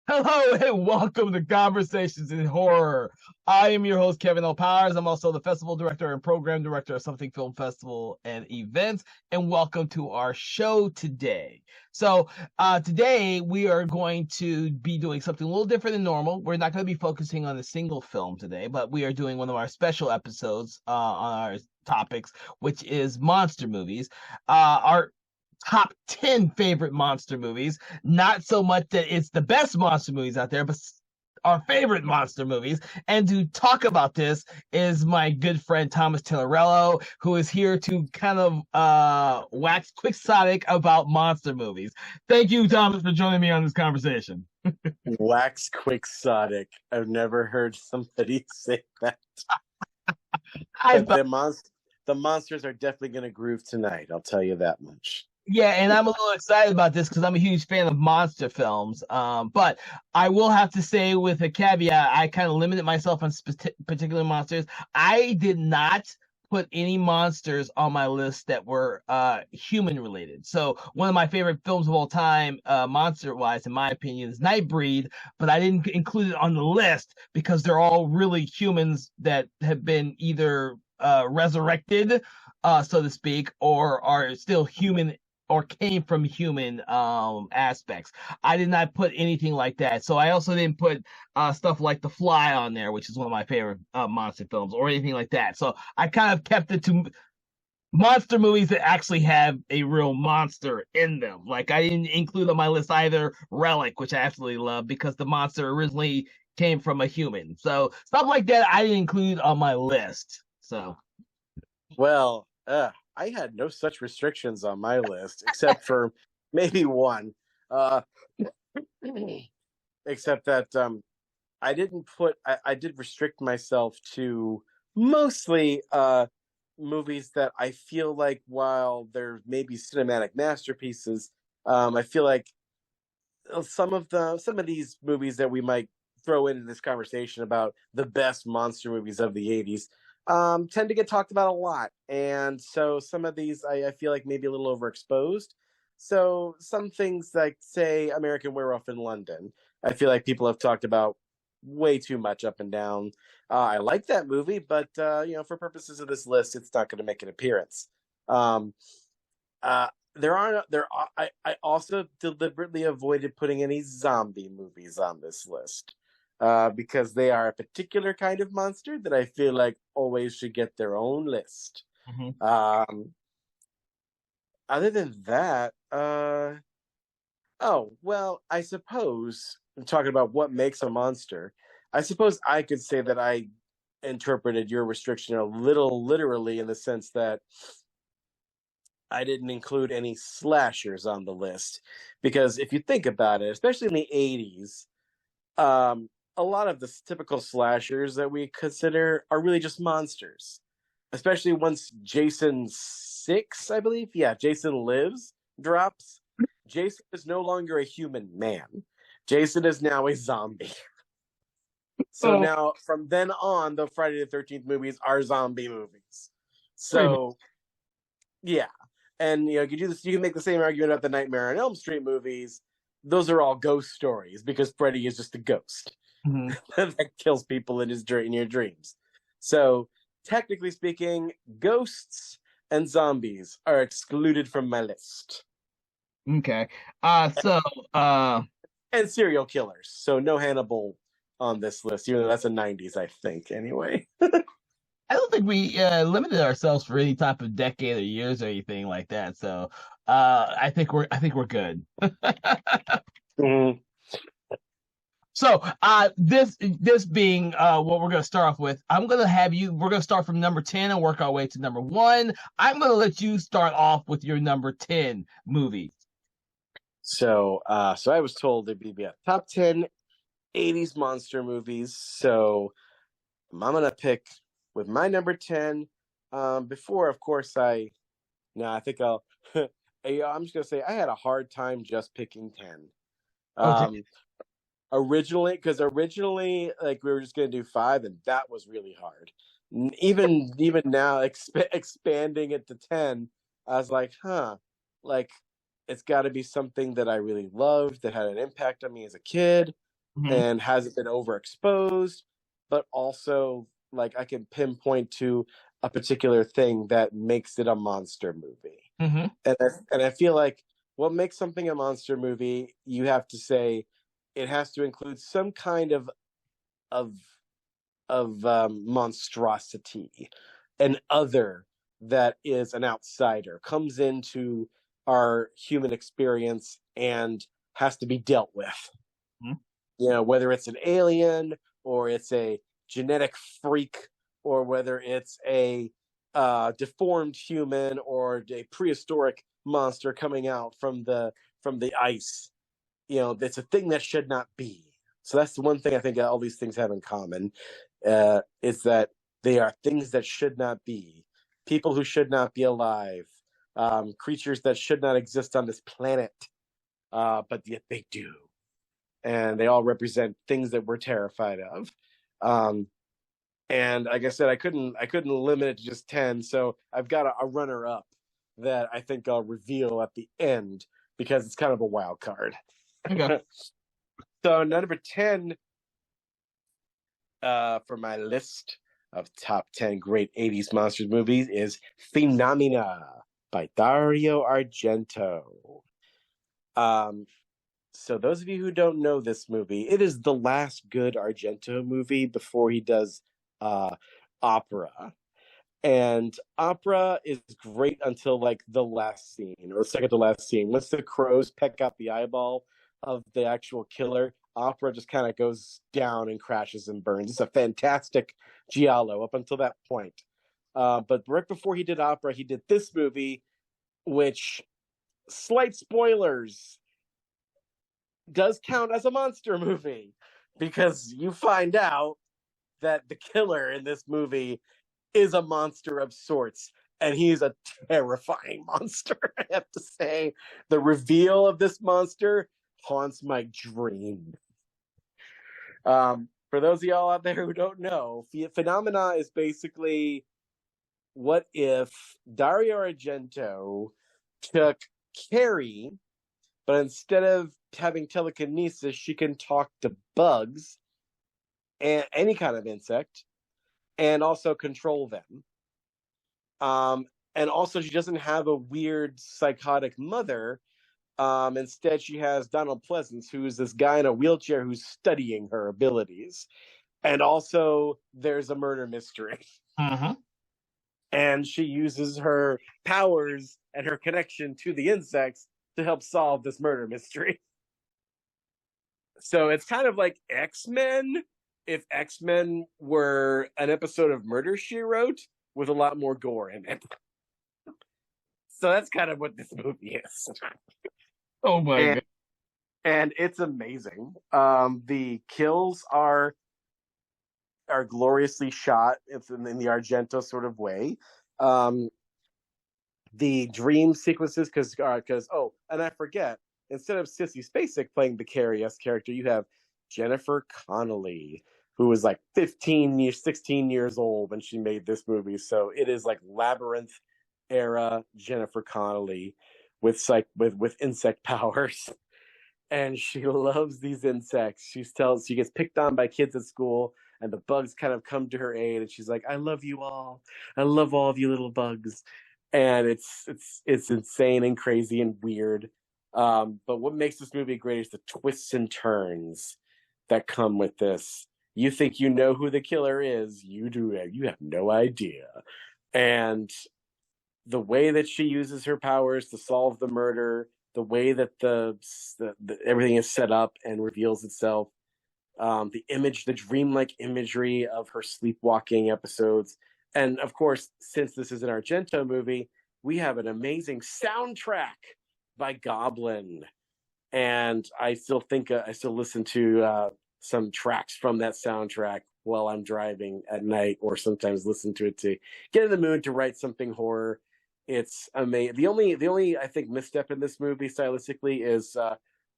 Hello and welcome to Conversations in Horror. I am your host, Kevin L. Powers. I'm also the festival director and program director of Something Film Festival and Events. And welcome to our show today. Today we are going to be doing something a little different than normal. We're not going to be focusing on a single film today, but we are doing one of our special episodes on our topics, which is monster movies. Our top 10 favorite monster movies. Not so much that it's the best monster movies out there, but our favorite monster movies. And to talk about this is my good friend Thomas Tinnerello, who is here to kind of wax quixotic about monster movies. Thank you, Thomas, for joining me on this conversation. Wax quixotic. I've never heard somebody say that. But the monsters are definitely going to groove tonight. I'll tell you that much. Yeah, and I'm a little excited about this because I'm a huge fan of monster films. But I will have to say, with a caveat, I kind of limited myself on particular monsters. I did not put any monsters on my list that were human related. So one of my favorite films of all time, monster wise, in my opinion, is Nightbreed, but I didn't include it on the list because they're all really humans that have been either resurrected, so to speak, or are still human or came from human aspects. I did not put anything like that. So I also didn't put stuff like The Fly on there, which is one of my favorite monster films, or anything like that. So I kind of kept it to monster movies that actually have a real monster in them. Like I didn't include on my list either Relic, which I absolutely love because the monster originally came from a human. So stuff like that I didn't include on my list. So Well, I had no such restrictions on my list, except for maybe one. Except that I didn't put. I did restrict myself to mostly movies that I feel like, while they're maybe cinematic masterpieces, I feel like some of these movies that we might throw into this conversation about the best monster movies of the 80s tend to get talked about a lot. And so some of these I feel like maybe a little overexposed. So some things like, say, American Werewolf in London, I feel like people have talked about way too much up and down. I like that movie, but for purposes of this list, it's not going to make an appearance. Um, uh, I also deliberately avoided putting any zombie movies on this list because they are a particular kind of monster that I feel like always should get their own list. mhm. Other than that, oh, well, I suppose, talking about what makes a monster, I suppose I could say that I interpreted your restriction a little literally, in the sense that I didn't include any slashers on the list. Because if you think about it, especially in the 80s, a lot of the typical slashers that we consider are really just monsters. Especially once Jason 6, I believe, yeah, Jason Lives drops. Jason is no longer a human man. Jason is now a zombie. So So now, from then on, the Friday the 13th movies are zombie movies. So, yeah. And you can do this. You can make the same argument about the Nightmare on Elm Street movies. Those are all ghost stories because Freddy is just a ghost mhm. that kills people in your dreams. So, technically speaking, ghosts and zombies are excluded from my list, Okay. So and serial killers. So no Hannibal on this list, even though that's a '90s, I think. Anyway. I don't think we limited ourselves for any type of decade or years or anything like that. So I think we're good. Mhm. So this being what we're gonna start off with, we're gonna start from number 10 and work our way to number one. I'm gonna let you start off with your number 10 movie. So I was told there'd be a top 10 '80s monster movies. So I'm gonna pick with my number 10. Before, of course, I think I'll. I'm just gonna say I had a hard time just picking 10. Oh, Um, originally, like, we were just gonna do 5, and that was really hard. Even now, expanding it to 10, I was like, like, it's got to be something that I really loved, that had an impact on me as a kid. Mm-hmm. and hasn't been overexposed, but also like I can pinpoint to a particular thing that makes it a monster movie. Mm-hmm. And I feel like what makes something a monster movie, you have to say it has to include some kind of monstrosity, an other that is an outsider, comes into our human experience and has to be dealt with. Mm-hmm. You know, whether it's an alien or it's a genetic freak or whether it's a deformed human or a prehistoric monster coming out from the ice. You know, it's a thing that should not be. So that's the one thing I think all these things have in common, is that they are things that should not be, people who should not be alive, creatures that should not exist on this planet, but yet they do, and they all represent things that we're terrified of. Um, and like I said, I couldn't limit it to just 10, so I've got a runner up that I think I'll reveal at the end because it's kind of a wild card. Okay. So number 10 for my list of top 10 great 80s monsters movies is Phenomena by Dario Argento. Um, so those of you who don't know this movie, it is the last good Argento movie before he does opera. And opera is great until like the last scene or second to last scene. Once the crows peck out the eyeball of the actual killer, opera just kind of goes down and crashes and burns. It's a fantastic giallo up until that point. But right before he did opera, he did this movie, which, slight spoilers, does count as a monster movie because you find out that the killer in this movie is a monster of sorts, and he's a terrifying monster. I have to say, the reveal of this monster haunts my dream. For those of y'all out there who don't know, Phenomena is basically what if Dario Argento took Carrie, but instead of having telekinesis, she can talk to bugs and any kind of insect and also control them. And also, she doesn't have a weird psychotic mother. Instead, she has Donald Pleasance, who is this guy in a wheelchair who's studying her abilities. And also, there's a murder mystery. Mm-hmm. And she uses her powers and her connection to the insects to help solve this murder mystery. So it's kind of like X-Men, if X-Men were an episode of Murder, She Wrote with a lot more gore in it. So that's kind of what this movie is. Oh my and god. and it's amazing. The kills are gloriously shot. It's in the Argento sort of way. Um, the dream sequences, because oh, and I forget, instead of Sissy Spacek playing the Carrie-esque character, you have Jennifer Connelly, who was like 16 years old when she made this movie. So it is like Labyrinth era Jennifer Connelly with insect powers. And she loves these insects. She gets picked on by kids at school, and the bugs kind of come to her aid, and she's like, "I love you all. I love all of you little bugs." And it's insane and crazy and weird. But what makes this movie great is the twists and turns that come with this. You think you know who the killer is, you do. You have no idea, and the way that she uses her powers to solve the murder, the way that the everything is set up and reveals itself, the dreamlike imagery of her sleepwalking episodes, and of course, since this is an Argento movie, we have an amazing soundtrack by Goblin, and I still listen to some tracks from that soundtrack while I'm driving at night, or sometimes listen to it to get in the mood to write something horror. It's amazing. The only I think misstep in this movie stylistically is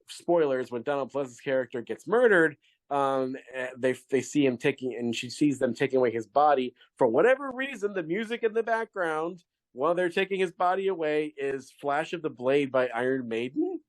spoilers when Donald Pleasance's character gets murdered. They see him taking, and she sees them taking away his body for whatever reason. The music in the background while they're taking his body away is "Flash of the Blade" by Iron Maiden.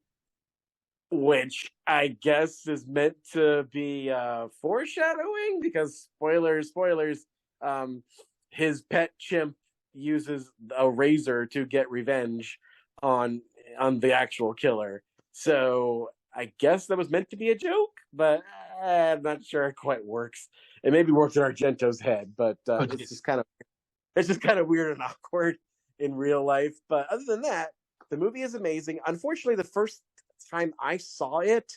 which I guess is meant to be foreshadowing because spoilers. Um, his pet chimp uses a razor to get revenge on the actual killer. So I guess that was meant to be a joke, but I'm not sure it quite works. It maybe works in Argento's head, but Oh, it's just kind of weird and awkward in real life. But other than that, the movie is amazing. Unfortunately, the first time I saw it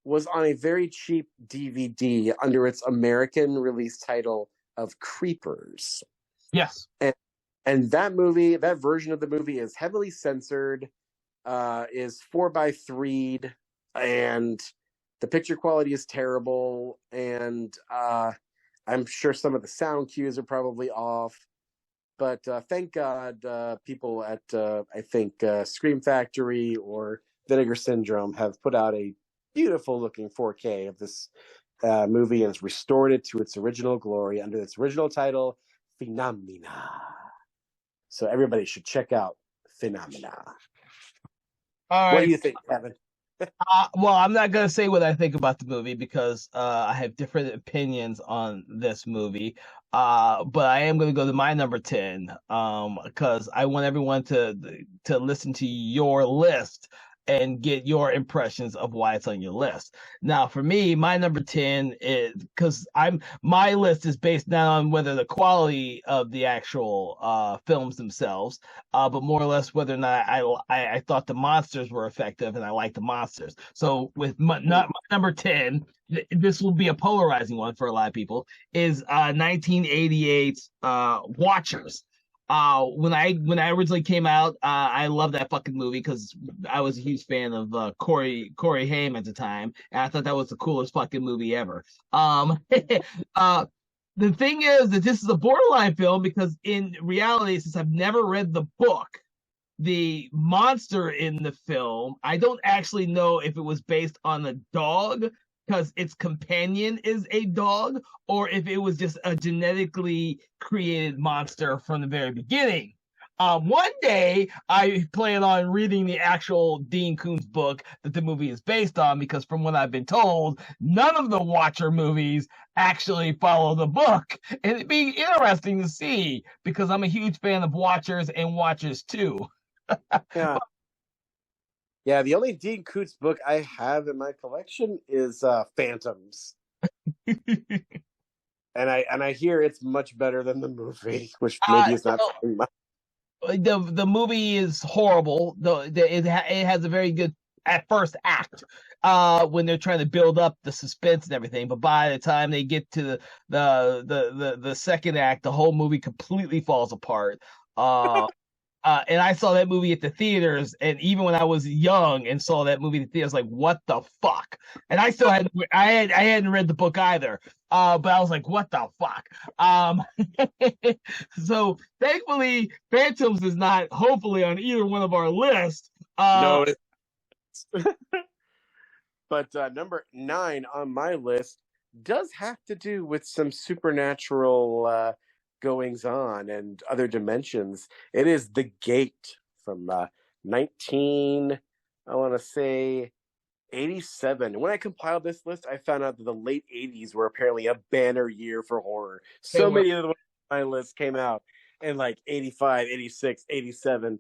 was on a very cheap DVD under its American release title of Creepers. yes. And that version of the movie is heavily censored, is 4:3, and the picture quality is terrible, and I'm sure some of the sound cues are probably off. But thank God, people at I think Scream Factory or Vinegar Syndrome have put out a beautiful looking 4K of this movie and has restored it to its original glory under its original title, Phenomena. So everybody should check out Phenomena. All What do right. you think, Kevin? Well, I'm not gonna say what I think about the movie because I have different opinions on this movie. But I am gonna go to my number 10, because I want everyone to listen to your list and get your impressions of why it's on your list. Now, for me, my number 10 is because my list is based not on whether the quality of the actual films themselves, but more or less whether or not I thought the monsters were effective and I like the monsters. So with not my number 10, this will be a polarizing one for a lot of people, is 1988's Watchers. When I originally came out, I loved that fucking movie because I was a huge fan of Corey Haim at the time, and I thought that was the coolest fucking movie ever. uh, the thing is that this is a borderline film because in reality, since I've never read the book, the monster in the film, I don't actually know if it was based on a dog because its companion is a dog, or if it was just a genetically created monster from the very beginning. One day, I plan on reading the actual Dean Koontz book that the movie is based on, because from what I've been told, none of the Watcher movies actually follow the book. And it'd be interesting to see because I'm a huge fan of Watchers and Watchers 2. Yeah. Yeah, the only Dean Koontz book I have in my collection is Phantoms. And I hear it's much better than the movie, which maybe is not So much. the movie is horrible. It has a very good at first act, when they're trying to build up the suspense and everything, but by the time they get to the second act, the whole movie completely falls apart. And I saw that movie at the theaters, and even when I was young and saw that movie at the theaters, like, what the fuck? And I still I hadn't read the book either. But I was like, what the fuck? So thankfully, Phantoms is not hopefully on either one of our lists. No, but number 9 on my list does have to do with some supernatural goings on and other dimensions. It is The Gate from 19, I want to say 87. When I compiled this list, I found out that the late 80s were apparently a banner year for horror. So many of the my list came out in like 85, 86, 87.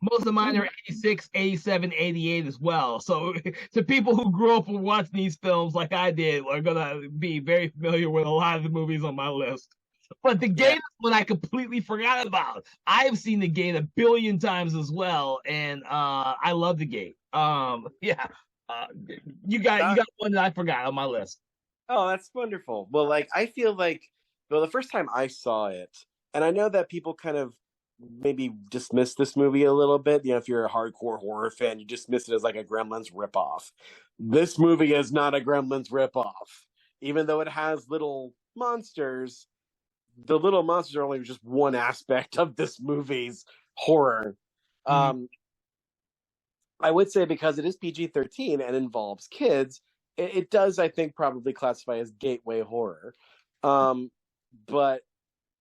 Most of mine are 86, 87, 88 as well. So to people who grew up watching these films like I did are gonna be very familiar with a lot of the movies on my list. But the Gate is one I completely forgot about. I've seen the Gate a billion times as well, and I love the Gate. Yeah. Uh, you got one that I forgot on my list. Oh, that's wonderful. Well, like I feel like well, the first time I saw it, and I know that people kind of maybe dismiss this movie a little bit. You know, if you're a hardcore horror fan, you dismiss it as like a Gremlins ripoff. This movie is not a Gremlins ripoff. Even though it has little monsters, the little monsters are only just one aspect of this movie's horror. Mm-hmm. I would say because it is PG-13 and involves kids, it does, I think, probably classify as gateway horror. But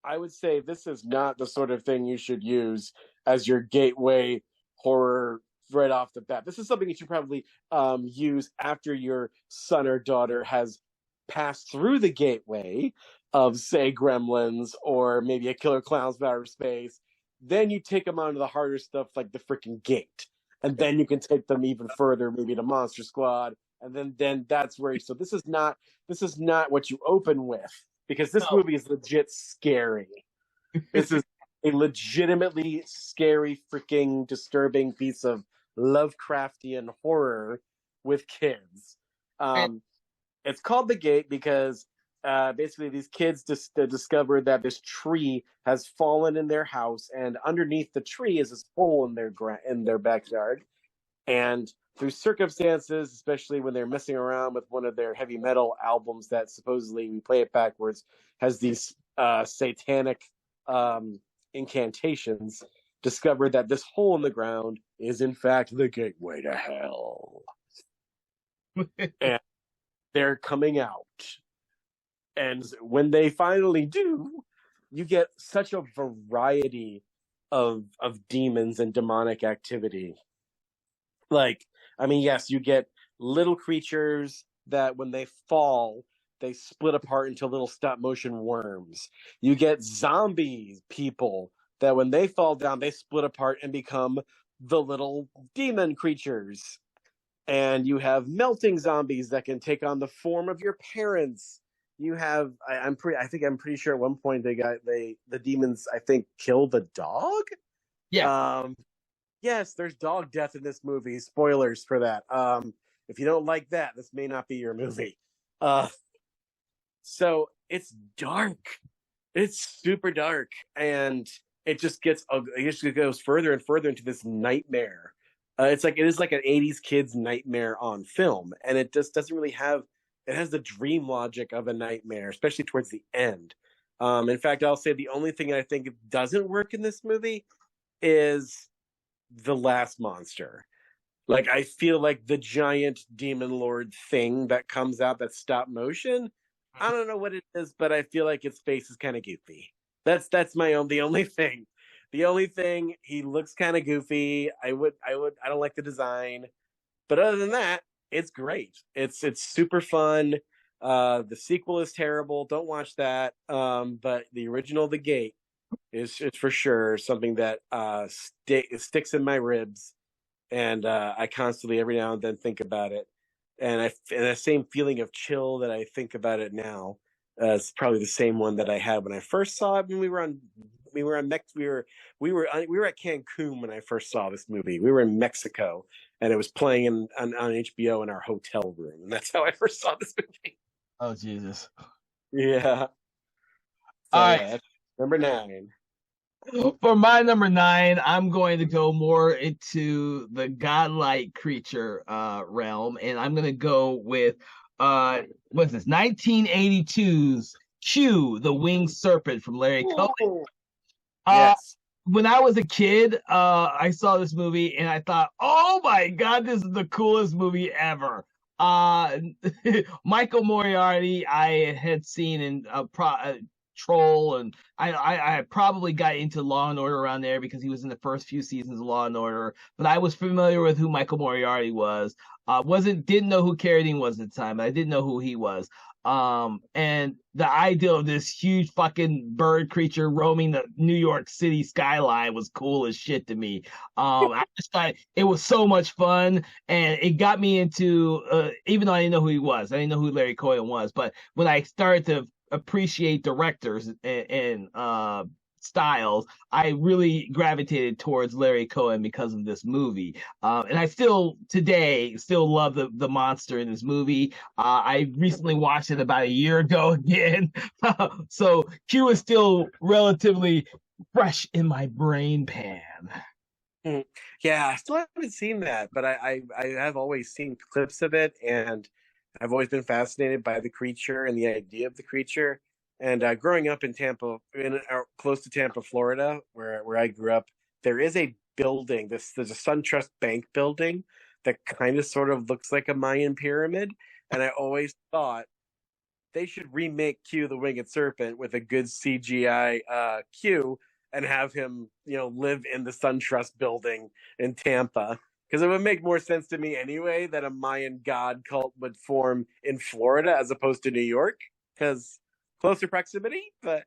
I would say this is not the sort of thing you should use as your gateway horror right off the bat. This is something that you probably use after your son or daughter has passed through the gateway of, say, Gremlins or maybe a Killer Clowns from Outer Space. Then you take them on to the harder stuff like the freaking gate. And then you can take them even further, maybe to Monster Squad. And then that's where so this is not what you open with, because this No. movie is legit scary. This is a legitimately scary, freaking disturbing piece of Lovecraftian horror with kids. And, It's called The Gate because basically these kids just discovered that this tree has fallen in their house, and underneath the tree is this hole in their backyard. And through circumstances, especially when they're messing around with one of their heavy metal albums that supposedly, we play it backwards, has these satanic incantations, discovered that this hole in the ground is in fact the gateway to hell. And they're coming out. And when they finally do, you get such a variety of demons and demonic activity. Like, I mean, yes, you get little creatures that when they fall, they split apart into little stop motion worms. You get zombie people that when they fall down, they split apart and become the little demon creatures. And you have melting zombies that can take on the form of your parents. You have, I'm pretty sure at one point the demons, I think, kill the dog. yeah. Yes, there's dog death in this movie. Spoilers for that. If you don't like that, this may not be your movie. So it's dark. It's super dark, and it just goes further and further into this nightmare. It is like an '80s kid's nightmare on film, and it just doesn't really have. It has the dream logic of a nightmare, especially towards the end. In fact, I'll say the only thing I think doesn't work in this movie is the last monster. Like, I feel like the giant demon lord thing that comes out that's stop motion, I don't know what it is, but I feel like its face is kind of goofy. That's the only thing. The only thing, he looks kind of goofy. I don't like the design, but other than that, it's great. It's super fun. The sequel is terrible. Don't watch that. But the original, The Gate, is for sure something that sticks in my ribs, and I constantly, every now and then, think about it. And the same feeling of chill that I think about it now is probably the same one that I had when I first saw it. When we were at Cancun when I first saw this movie. We were in Mexico, and it was playing on HBO in our hotel room, and that's how I first saw this movie. Oh, Jesus. Yeah. So All right. yeah, number 9. For my number 9, I'm going to go more into the godlike creature realm, and I'm going to go with what's this? 1982's Q, the Winged Serpent from Larry Cohen. Yes. When I was a kid, I saw this movie and I thought, "Oh my God, this is the coolest movie ever." Michael Moriarty, I had seen in Troll, and I probably got into Law and Order around there because he was in the first few seasons of Law and Order. But I was familiar with who Michael Moriarty was. Didn't know who Carradine was at the time, but I didn't know who he was. And the idea of this huge fucking bird creature roaming the New York City skyline was cool as shit to me. I just thought it was so much fun, and it got me into even though I didn't know who he was, I didn't know who Larry Cohen was, but when I started to appreciate directors and styles, I really gravitated towards Larry Cohen because of this movie. And I still love the monster in this movie. I recently watched it about a year ago again. So Q is still relatively fresh in my brain pan. Yeah, I still haven't seen that, but I have always seen clips of it, and I've always been fascinated by the creature and the idea of the creature. And growing up in Tampa, close to Tampa, Florida, where I grew up, there is a building. There's a SunTrust Bank building that kind of sort of looks like a Mayan pyramid, and I always thought they should remake Q the Winged Serpent with a good CGI Q and have him, live in the SunTrust building in Tampa. Because it would make more sense to me anyway that a Mayan god cult would form in Florida as opposed to New York, because closer proximity. But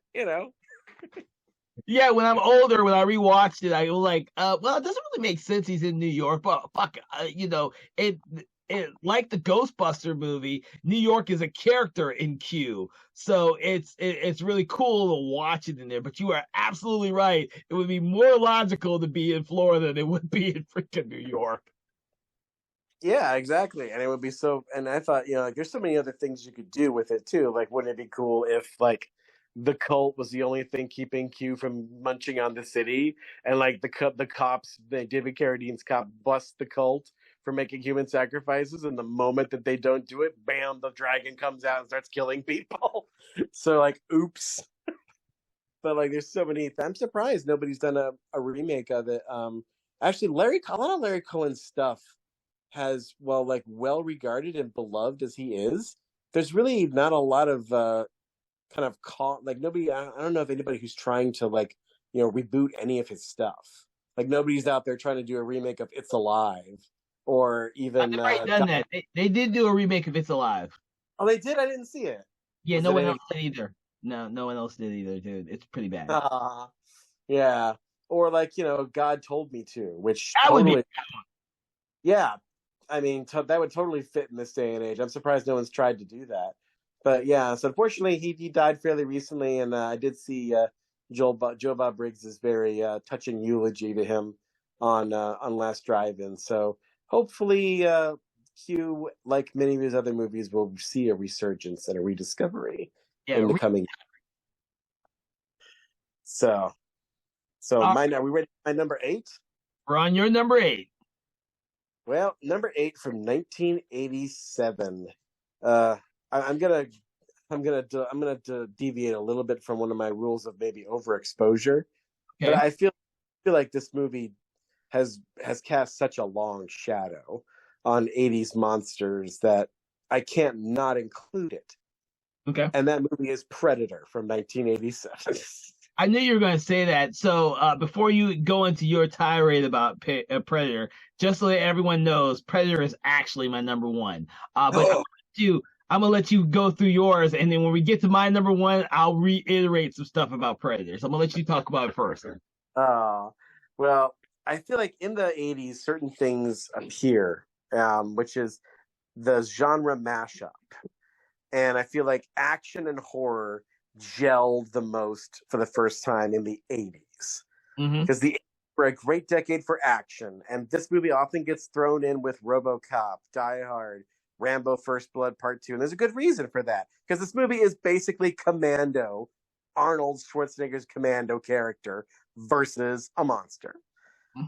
Yeah, when I'm older, when I rewatched it, I was like, well, it doesn't really make sense he's in New York, but fuck, it like the Ghostbuster movie, New York is a character in Q, so it's really cool to watch it in there. But you are absolutely right; it would be more logical to be in Florida than it would be in freaking New York. Yeah, exactly. And it would be so. And I thought, like there's so many other things you could do with it too. Like, wouldn't it be cool if like the cult was the only thing keeping Q from munching on the city, and like the cops, the David Carradine's cop busts the cult for making human sacrifices, and the moment that they don't do it, bam, the dragon comes out and starts killing people. So like, oops. But like, there's so many. I'm surprised nobody's done a remake of it. Actually, a lot of Larry Cohen's stuff has, well, like well regarded and beloved as he is, there's really not a lot of kind of like nobody. I don't know if anybody who's trying to like reboot any of his stuff. Like nobody's out there trying to do a remake of It's Alive or even. They've already done that. They did do a remake of It's Alive. Oh, they did. I didn't see it. Yeah, Was no it one any? else did either. No, no one else did either, dude. It's pretty bad. Yeah. Or like God Told Me To, which That would be. totally. Yeah, I mean, that would totally fit in this day and age. I'm surprised no one's tried to do that. But yeah, so unfortunately, he died fairly recently, and I did see Joe Bob Briggs's very touching eulogy to him on Last Drive-In. So hopefully, Q, like many of his other movies, will see a resurgence and a rediscovery in Yeah. the coming. So are we ready for my number 8? We're on your number 8. Well, number 8 from 1987. I'm gonna deviate a little bit from one of my rules of maybe overexposure, but Okay. I feel like this movie has cast such a long shadow on 80s monsters that I can't not include it. Okay. And that movie is Predator from 1987. I knew you were going to say that. So before you go into your tirade about Predator, just so that everyone knows, Predator is actually my number 1. But I'm gonna let you go through yours, and then when we get to my number 1, I'll reiterate some stuff about Predator. So I'm gonna let you talk about it first. Well, I feel like in the 80s, certain things appear, which is the genre mashup. And I feel like action and horror gelled the most for the first time in the 80s. Because the 80s were a great decade for action. And this movie often gets thrown in with RoboCop, Die Hard, Rambo First Blood Part 2. And there's a good reason for that. Because this movie is basically Commando, Arnold Schwarzenegger's Commando character, versus a monster.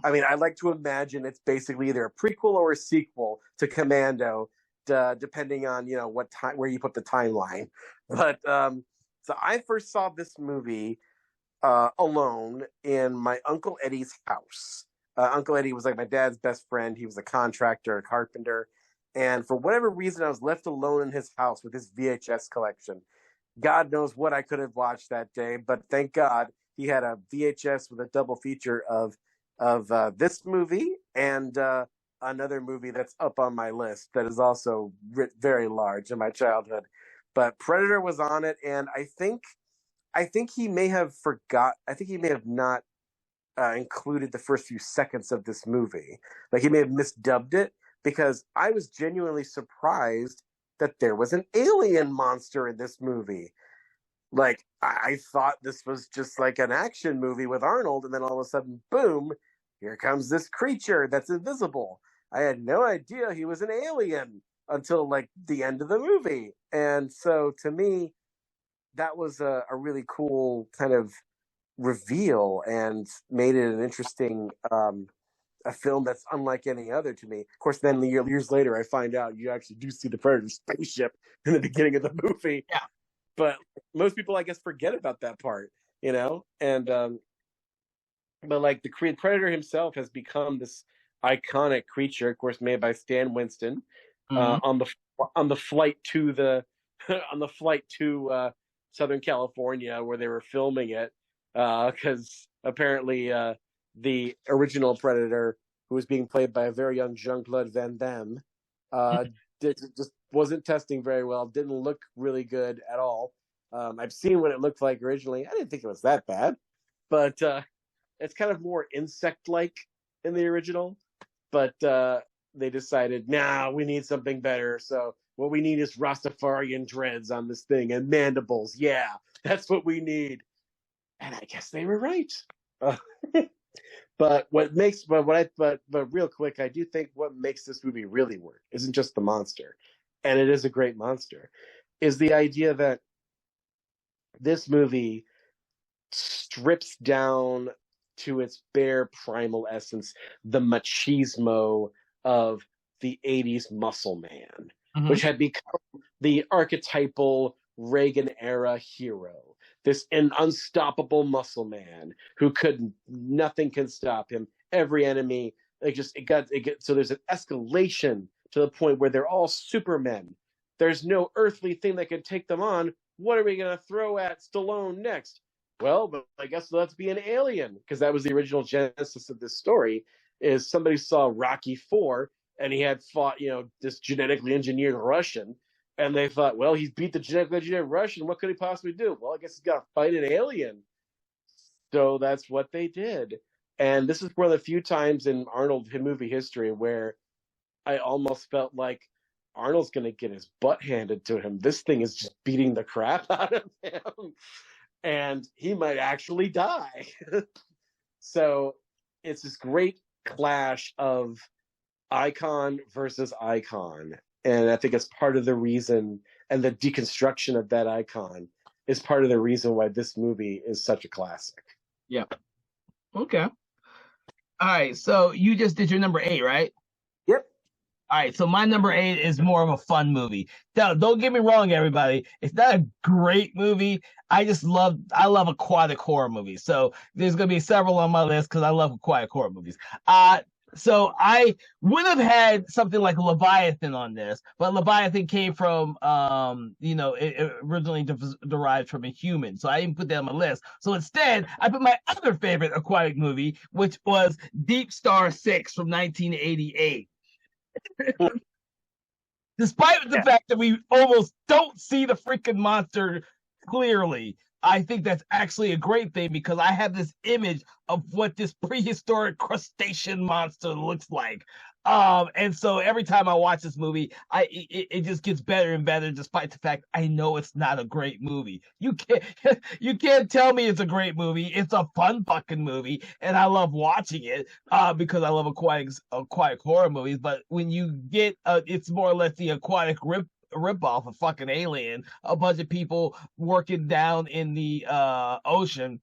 I mean, I like to imagine it's basically either a prequel or a sequel to Commando, depending on what time, where you put the timeline. But so I first saw this movie alone in my Uncle Eddie's house. Uncle Eddie was like my dad's best friend. He was a contractor, a carpenter, and for whatever reason, I was left alone in his house with his VHS collection. God knows what I could have watched that day, but thank God he had a VHS with a double feature of this movie and another movie that's up on my list that is also very large in my childhood. But Predator was on it, and I think he may have forgot. I think he may have not included the first few seconds of this movie. Like he may have misdubbed it because I was genuinely surprised that there was an alien monster in this movie. Like I thought this was just like an action movie with Arnold, and then all of a sudden, boom, here comes this creature that's invisible. I had no idea he was an alien until like the end of the movie. And so to me, that was a really cool kind of reveal and made it an interesting a film that's unlike any other to me. Of course, then years later, I find out you actually do see the Predator spaceship in the beginning of the movie. Yeah. But most people, I guess, forget about that part, and but like the Predator himself has become this iconic creature, of course, made by Stan Winston on the flight to the on the flight to Southern California where they were filming it, because apparently the original Predator who was being played by a very young Jean-Claude Van Damme, just wasn't testing very well. Didn't look really good at all. I've seen what it looked like originally. I didn't think it was that bad, but it's kind of more insect-like in the original. But they decided, nah, we need something better. So what we need is Rastafarian dreads on this thing and mandibles. Yeah, that's what we need. And I guess they were right. But real quick, I do think what makes this movie really work isn't just the monster, and it is a great monster, is the idea that this movie strips down to its bare primal essence the machismo of the 80s muscle man, which had become the archetypal Reagan era hero. This an unstoppable muscle man who nothing can stop him. Every enemy, so there's an escalation to the point where they're all supermen. There's no earthly thing that can take them on. What are we going to throw at Stallone next? Well, but I guess let's be an alien, because that was the original genesis of this story. Is somebody saw Rocky IV and he had fought, this genetically engineered Russian, and they thought, well, he's beat the genetically engineered Russian. What could he possibly do? Well, I guess he's got to fight an alien. So that's what they did. And this is one of the few times in Arnold movie history where I almost felt like Arnold's going to get his butt handed to him. This thing is just beating the crap out of him. And he might actually die. So it's this great clash of icon versus icon. And I think it's part of the reason, and the deconstruction of that icon is part of the reason why this movie is such a classic. Yeah. Okay. All right. So you just did your number 8, right? Yep. All right. So my number 8 is more of a fun movie. Now, don't get me wrong, everybody. It's not a great movie. I love aquatic horror movies. So there's going to be several on my list because I love aquatic horror movies. So I would have had something like Leviathan on this, but Leviathan came from, it originally derived from a human. So I didn't put that on my list. So instead, I put my other favorite aquatic movie, which was Deep Star 6 from 1988. Despite the fact that we almost don't see the freaking monster clearly, I think that's actually a great thing because I have this image of what this prehistoric crustacean monster looks like. And so every time I watch this movie, it just gets better and better, despite the fact I know it's not a great movie. You can't tell me it's a great movie. It's a fun fucking movie, and I love watching it because I love aquatic horror movies. But when you get it's more or less the aquatic rip off of fucking Alien, a bunch of people working down in the ocean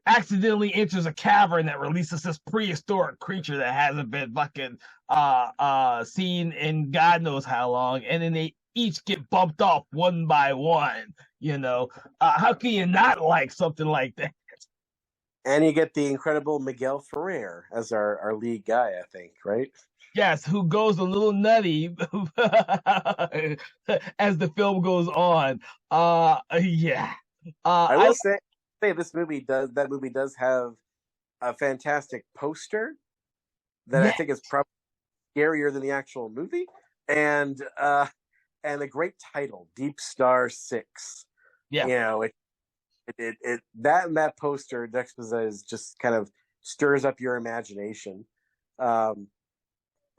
accidentally enters a cavern that releases this prehistoric creature that hasn't been fucking seen in God knows how long, and then they each get bumped off one by one. How can you not like something like that? And you get the incredible Miguel Ferrer as our lead guy, I think, right? Yes, who goes a little nutty as the film goes on. Yeah. I will say that movie does have a fantastic poster that I think is probably scarier than the actual movie, and a great title, Deep Star 6. Yeah. That poster juxtaposed just kind of stirs up your imagination.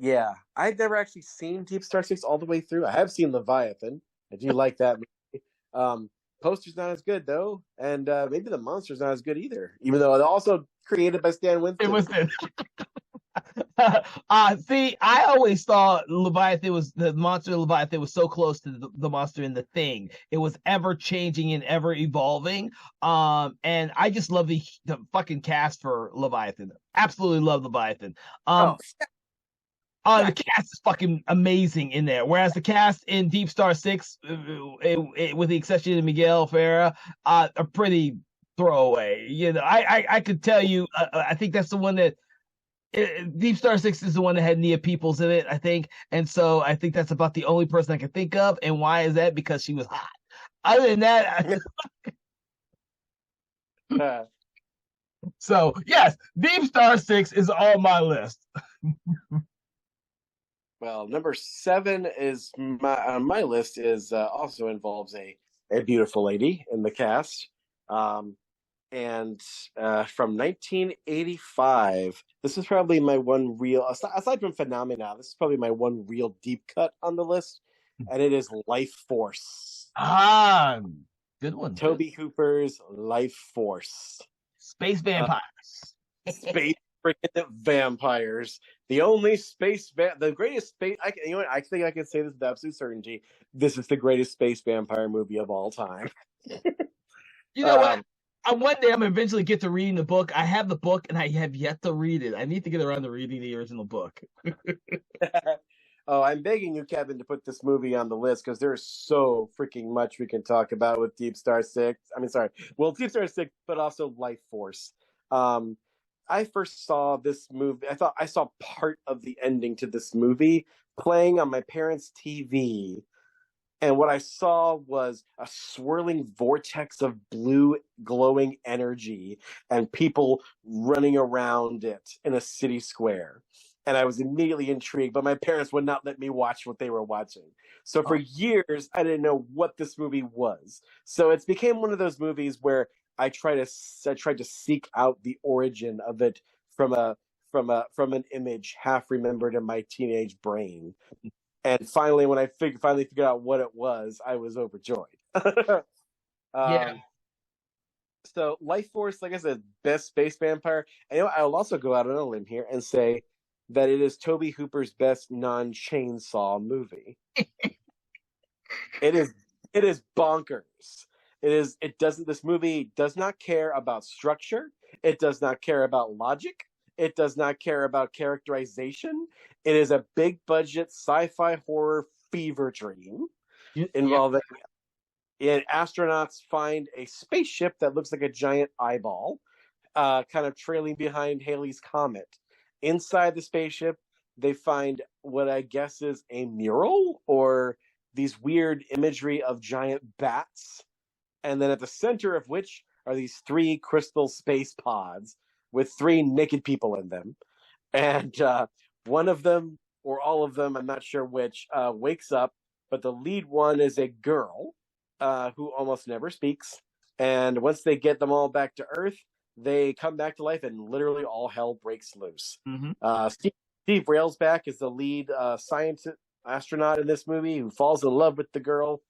Yeah, I've never actually seen Deep Star 6 all the way through. I have seen Leviathan. I do like that movie. Poster's not as good though, and maybe the monster's not as good either. Even though it's also created by Stan Winston. See, I always thought the monster Leviathan was so close to the monster in The Thing. It was ever changing and ever evolving. And I just love the fucking cast for Leviathan. Absolutely love Leviathan. The cast is fucking amazing in there. Whereas the cast in Deep Star 6, with the exception of Miguel Ferrer, are pretty throwaway. I could tell you, I think that's the one that Deep Star 6 is the one that had Nia Peoples in it, I think. And so I think that's about the only person I can think of. And why is that? Because she was hot. Other than that, So yes, Deep Star Six is on my list. Well, number 7 is on my list is also involves a beautiful lady in the cast. Um, and from 1985, this is probably my one real, aside from Phenomena, this is probably my one real deep cut on the list, and it is Life Force. Ah, good one. Toby Hooper's Life Force. Space Uh, vampires. space freaking vampires. The greatest space. You know what? I think I can say this with absolute certainty. This is the greatest space vampire movie of all time. You know what? Um, One day I'm gonna eventually get to reading the book. I have the book and I have yet to read it. I need to get around to reading the original book. oh, I'm begging you, Kevin, to put this movie on the list because there's so freaking much we can talk about with Deep Star Six. I mean, sorry, well, Deep Star Six, but also Life Force. Um, I first saw this movie. I thought I saw part of the ending to this movie playing on my parents' TV, and what I saw was a swirling vortex of blue glowing energy and people running around it in a city square. And I was immediately intrigued, but my parents would not let me watch what they were watching. So for Oh, years, I didn't know what this movie was. So it's became one of those movies where I tried to seek out the origin of it from from an image half remembered in my teenage brain. And finally, when I finally figured out what it was, I was overjoyed. yeah. um, so, Life Force, like I said, best space vampire. And you know, I will also go out on a limb here and say that it is Toby Hooper's best non-chainsaw movie. It is it is bonkers. It is it doesn't this movie does not care about structure. It does not care about logic. It does not care about characterization. It is a big budget sci-fi horror fever dream Yeah. involving astronauts find a spaceship that looks like a giant eyeball, kind of trailing behind Halley's Comet. Inside the spaceship, they find what I guess is a mural or these weird imagery of giant bats. And then at the center of which are these three crystal space pods with three naked people in them. And one of them, or all of them, I'm not sure which, wakes up, but the lead one is a girl who almost never speaks. And once they get them all back to Earth, they come back to life, and literally all hell breaks loose. Mm-hmm. Steve Railsback is the lead scientist astronaut in this movie who falls in love with the girl,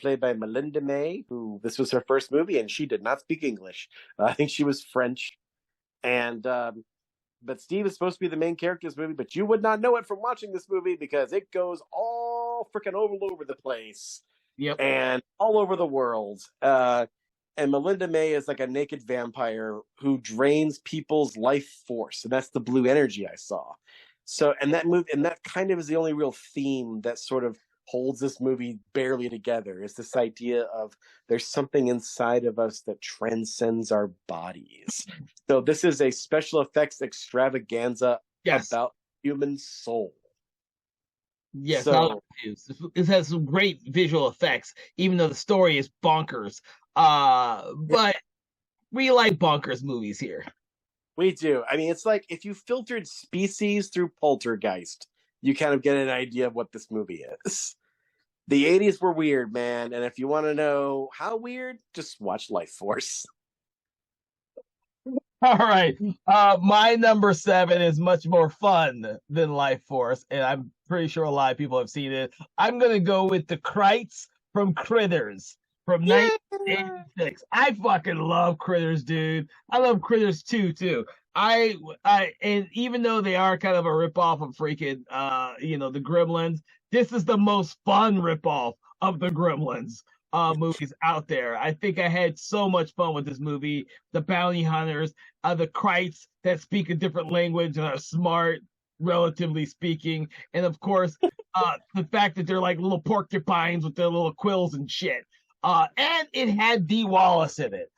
played by Melinda May, who this was her first movie, and she did not speak English. I think she was French. And but Steve is supposed to be the main character of this movie, but you would not know it from watching this movie because it goes all freaking all over the place Yep. and all over the world. And Melinda May is like a naked vampire who drains people's life force, and that's the blue energy I saw. So, and that kind of is the only real theme that sort of holds this movie barely together. Is this idea of there's something inside of us that transcends our bodies. So this is a special effects extravaganza Yes. about human soul. Yes. So This has some great visual effects, even though the story is bonkers. But we like bonkers movies here. we do. I mean, it's like if you filtered Species through Poltergeist, you kind of get an idea of what this movie is. The 80s were weird, man. And if you want to know how weird, just watch Life Force. All right. My number 7 is much more fun than Life Force, and I'm pretty sure a lot of people have seen it. I'm gonna go with the Krites from Critters from Yeah. 1986. I fucking love Critters, dude. I love Critters 2 too. And even though they are kind of a ripoff of freaking the Gremlins, this is the most fun ripoff of the Gremlins movies out there. I think I had so much fun with this movie. The bounty hunters, the Krites that speak a different language and are smart, relatively speaking, and of course, the fact that they're like little porcupines with their little quills and shit. And it had Dee Wallace in it.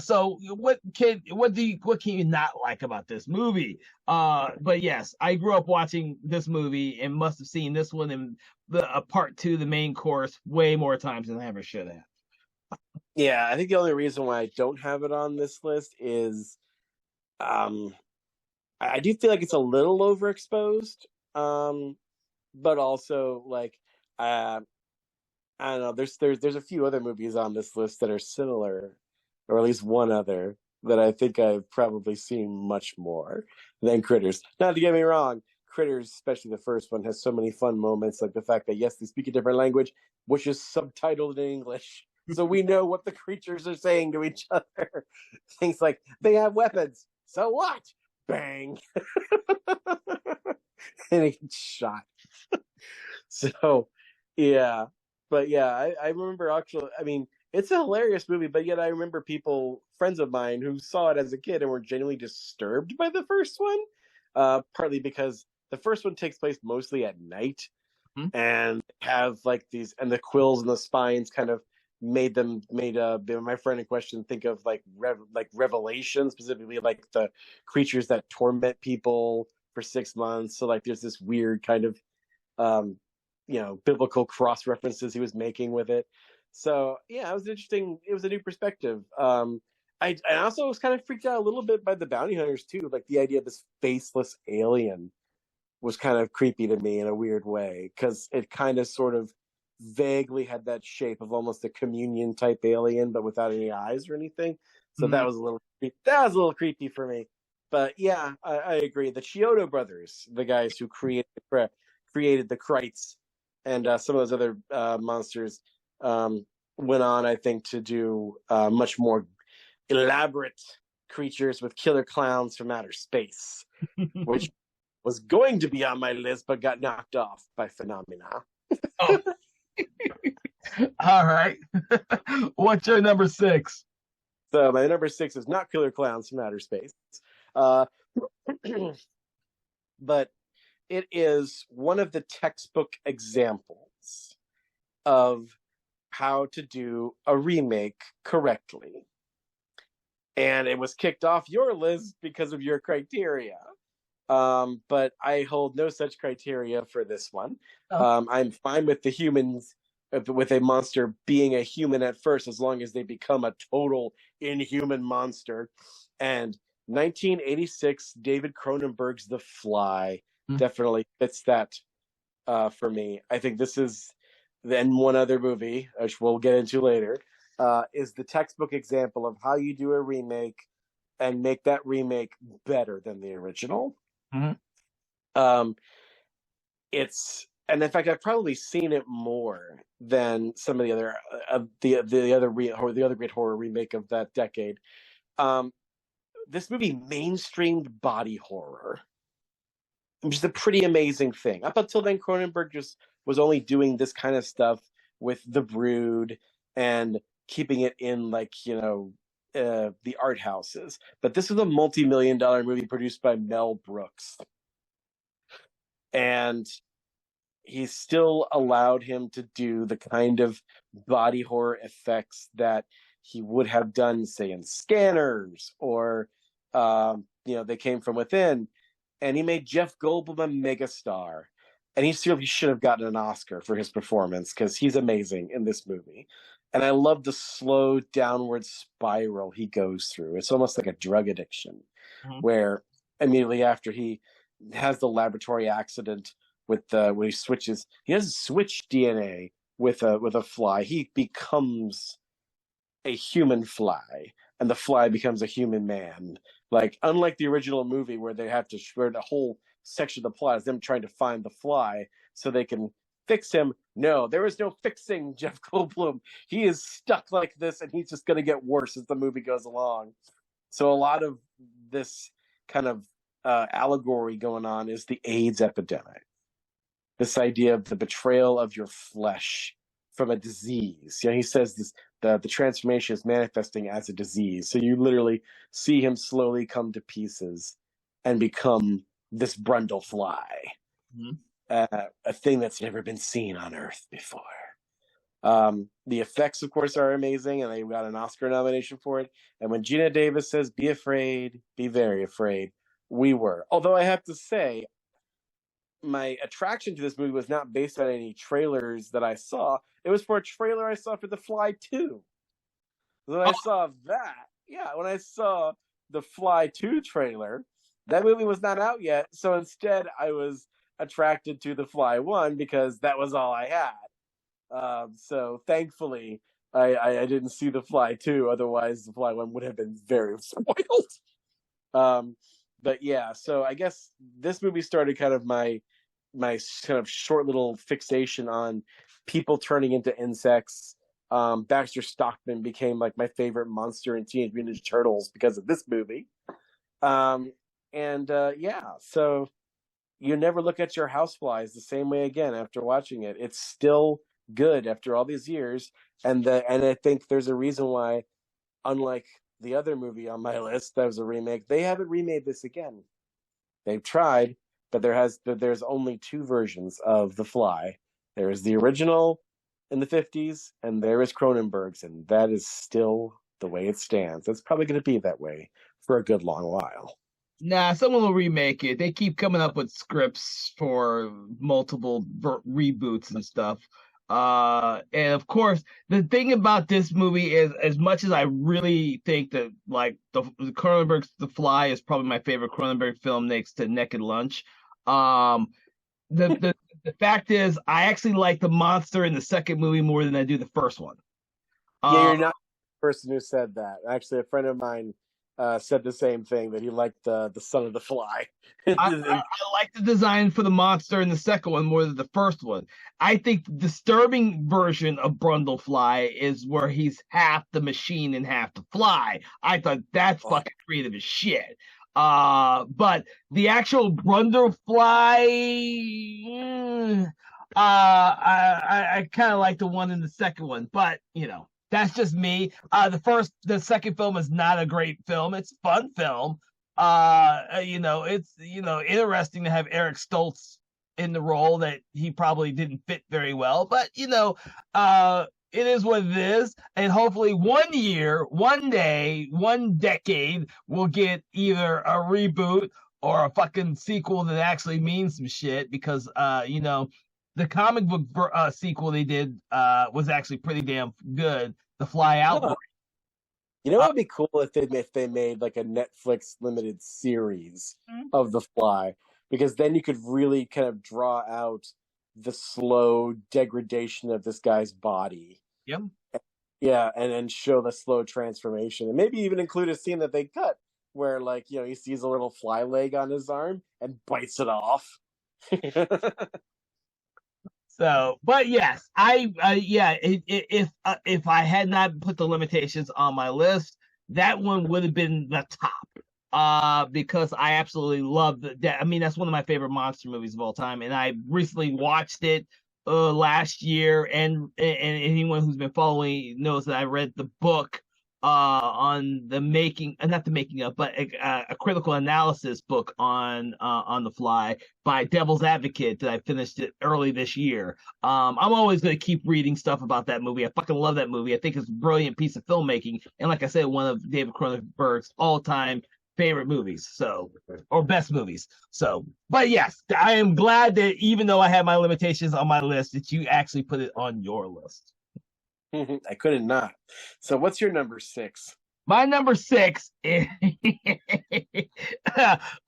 So what can you not like about this movie? But yes, I grew up watching this movie and must have seen this one in the part two, the main course, way more times than I ever should have. Yeah, I think the only reason why I don't have it on this list is Um, I do feel like it's a little overexposed, but also like uh, I don't know. There's a few other movies on this list that are similar, or at least one other that I think I've probably seen much more than Critters. Not to get me wrong, Critters, especially the first one, has so many fun moments, like the fact that yes, they speak a different language, which is subtitled in English, so we know what the creatures are saying to each other. Things like they have weapons, so what? Bang, and it gets shot. So, yeah, but yeah, I remember actually. I mean, it's a hilarious movie, but yet I remember people, friends of mine, who saw it as a kid and were genuinely disturbed by the first one. Partly because the first one takes place mostly at night, Hmm? and have like these, and the quills and the spines kind of made my friend in question think of like like Revelation, specifically like the creatures that torment people for 6 months. So like there's this weird kind of um, biblical cross references he was making with it. So yeah, it was interesting. It was a new perspective. I also was kind of freaked out a little bit by the bounty hunters too. Like the idea of this faceless alien was kind of creepy to me in a weird way, because it kind of sort of vaguely had that shape of almost a communion type alien, but without any eyes or anything. So Hmm. that was a little creepy for me. But yeah, I agree. The Chiodo brothers, the guys who created the Krites and some of those other monsters, um, went on, I think, to do much more elaborate creatures with killer clowns from outer space, which was going to be on my list but got knocked off by Phenomena. Oh, all right. What's your number six? So my number six is not killer clowns from outer space, uh, but it is one of the textbook examples of how to do a remake correctly. And it was kicked off your list because of your criteria. But I hold no such criteria for this one. Oh. I'm fine with the humans, with a monster being a human at first, as long as they become a total inhuman monster. And 1986, David Cronenberg's The Fly Hmm. definitely fits that for me. I think this is, then one other movie, which we'll get into later, is the textbook example of how you do a remake and make that remake better than the original. Hmm. Um, and in fact, I've probably seen it more than some of the other the other great horror remake of that decade. Um, this movie mainstreamed body horror, which is a pretty amazing thing. Up until then, Cronenberg just was only doing this kind of stuff with The Brood and keeping it in like the art houses. But this was a multi-million-dollar movie produced by Mel Brooks, and he still allowed him to do the kind of body horror effects that he would have done, say, in Scanners or They Came From Within. And he made Jeff Goldblum a megastar. And he certainly should have gotten an Oscar for his performance, because he's amazing in this movie. And I love the slow downward spiral he goes through. It's almost like a drug addiction, Hmm. where immediately after he has the laboratory accident with when he doesn't switch DNA with a fly. He becomes a human fly, and the fly becomes a human man. Like, unlike the original movie, where they have to, where the whole section of the plot is them trying to find the fly so they can fix him. No, there is no fixing Jeff Goldblum. He is stuck like this, and he's just going to get worse as the movie goes along. So a lot of this kind of allegory going on is the AIDS epidemic. This idea of the betrayal of your flesh from a disease. He says this, the transformation is manifesting as a disease. So you literally see him slowly come to pieces and become this Brundle fly, Hmm. a thing that's never been seen on Earth before. The effects, of course, are amazing, and they got an Oscar nomination for it. And when Gina Davis says, "Be afraid, be very afraid," we were. Although I have to say, my attraction to this movie was not based on any trailers that I saw. It was for a trailer I saw for The Fly 2. When I Oh, saw that, yeah, when I saw the Fly 2 trailer. That movie was not out yet, so instead I was attracted to the Fly 1 because that was all I had. So thankfully, I didn't see the Fly 2. Otherwise, the Fly 1 would have been very spoiled. Um, but yeah, so I guess this movie started kind of my kind of short little fixation on people turning into insects. Baxter Stockman became like my favorite monster in Teenage Mutant Ninja Turtles because of this movie. Yeah, so you never look at your houseflies the same way again after watching it. It's still good after all these years, and I think there's a reason why, unlike the other movie on my list that was a remake, they haven't remade this again. They've tried, but there's only two versions of The Fly. There is the original in the 50s, and there is Cronenberg's, and that is still the way it stands. It's probably going to be that way for a good long while. Nah, someone will remake it. They keep coming up with scripts for multiple reboots and stuff. And of course, the thing about this movie is, as much as I really think that like the Cronenberg's The Fly is probably my favorite Cronenberg film next to Naked Lunch. Um, the fact is, I actually like the monster in the second movie more than I do the first one. Yeah, you're not the person who said that. Actually, a friend of mine said the same thing, that he liked the Son of the Fly. I like the design for the monster in the second one more than the first one. I think the disturbing version of Brundlefly is where he's half the machine and half the fly. I thought that's fucking creative as shit. But the actual Brundlefly, I kind of like the one in the second one, but you know, that's just me. The second film is not a great film. It's a fun film. It's interesting to have Eric Stoltz in the role that he probably didn't fit very well, but it is what it is, and hopefully one year, one day, one decade, we'll get either a reboot or a fucking sequel that actually means some shit, because the comic book sequel they did was actually pretty damn good. The Fly Out. You know what would be cool if they made like a Netflix limited series of The Fly, because then you could really kind of draw out the slow degradation of this guy's body. Yep. Yeah, and show the slow transformation, and maybe even include a scene that they cut where, like, he sees a little fly leg on his arm and bites it off. So, but yes, if I had not put the limitations on my list, that one would have been the top. Because I absolutely love that. I mean, that's one of my favorite monster movies of all time, and I recently watched it last year. And anyone who's been following knows that I read the book on the making, not the making of, but a critical analysis book on The Fly by Devil's Advocate that I finished it early this year. I'm always going to keep reading stuff about that movie. I fucking love that movie. I think it's a brilliant piece of filmmaking, and like I said, one of David Cronenberg's all-time favorite movies, or best movies. So, but yes, I am glad that even though I had my limitations on my list, that you actually put it on your list. I couldn't not. So what's your number 6? My number 6 is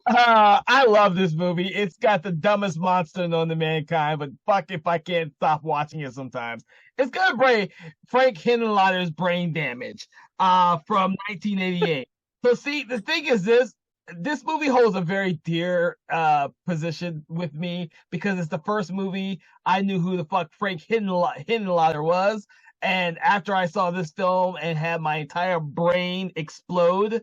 I love this movie. It's got the dumbest monster known to mankind, but fuck if I can't stop watching it sometimes. It's got Frank Henenlotter's Brain Damage from 1988. So see, the thing is this movie holds a very dear position with me, because it's the first movie I knew who the fuck Frank Henenlotter was. And after I saw this film and had my entire brain explode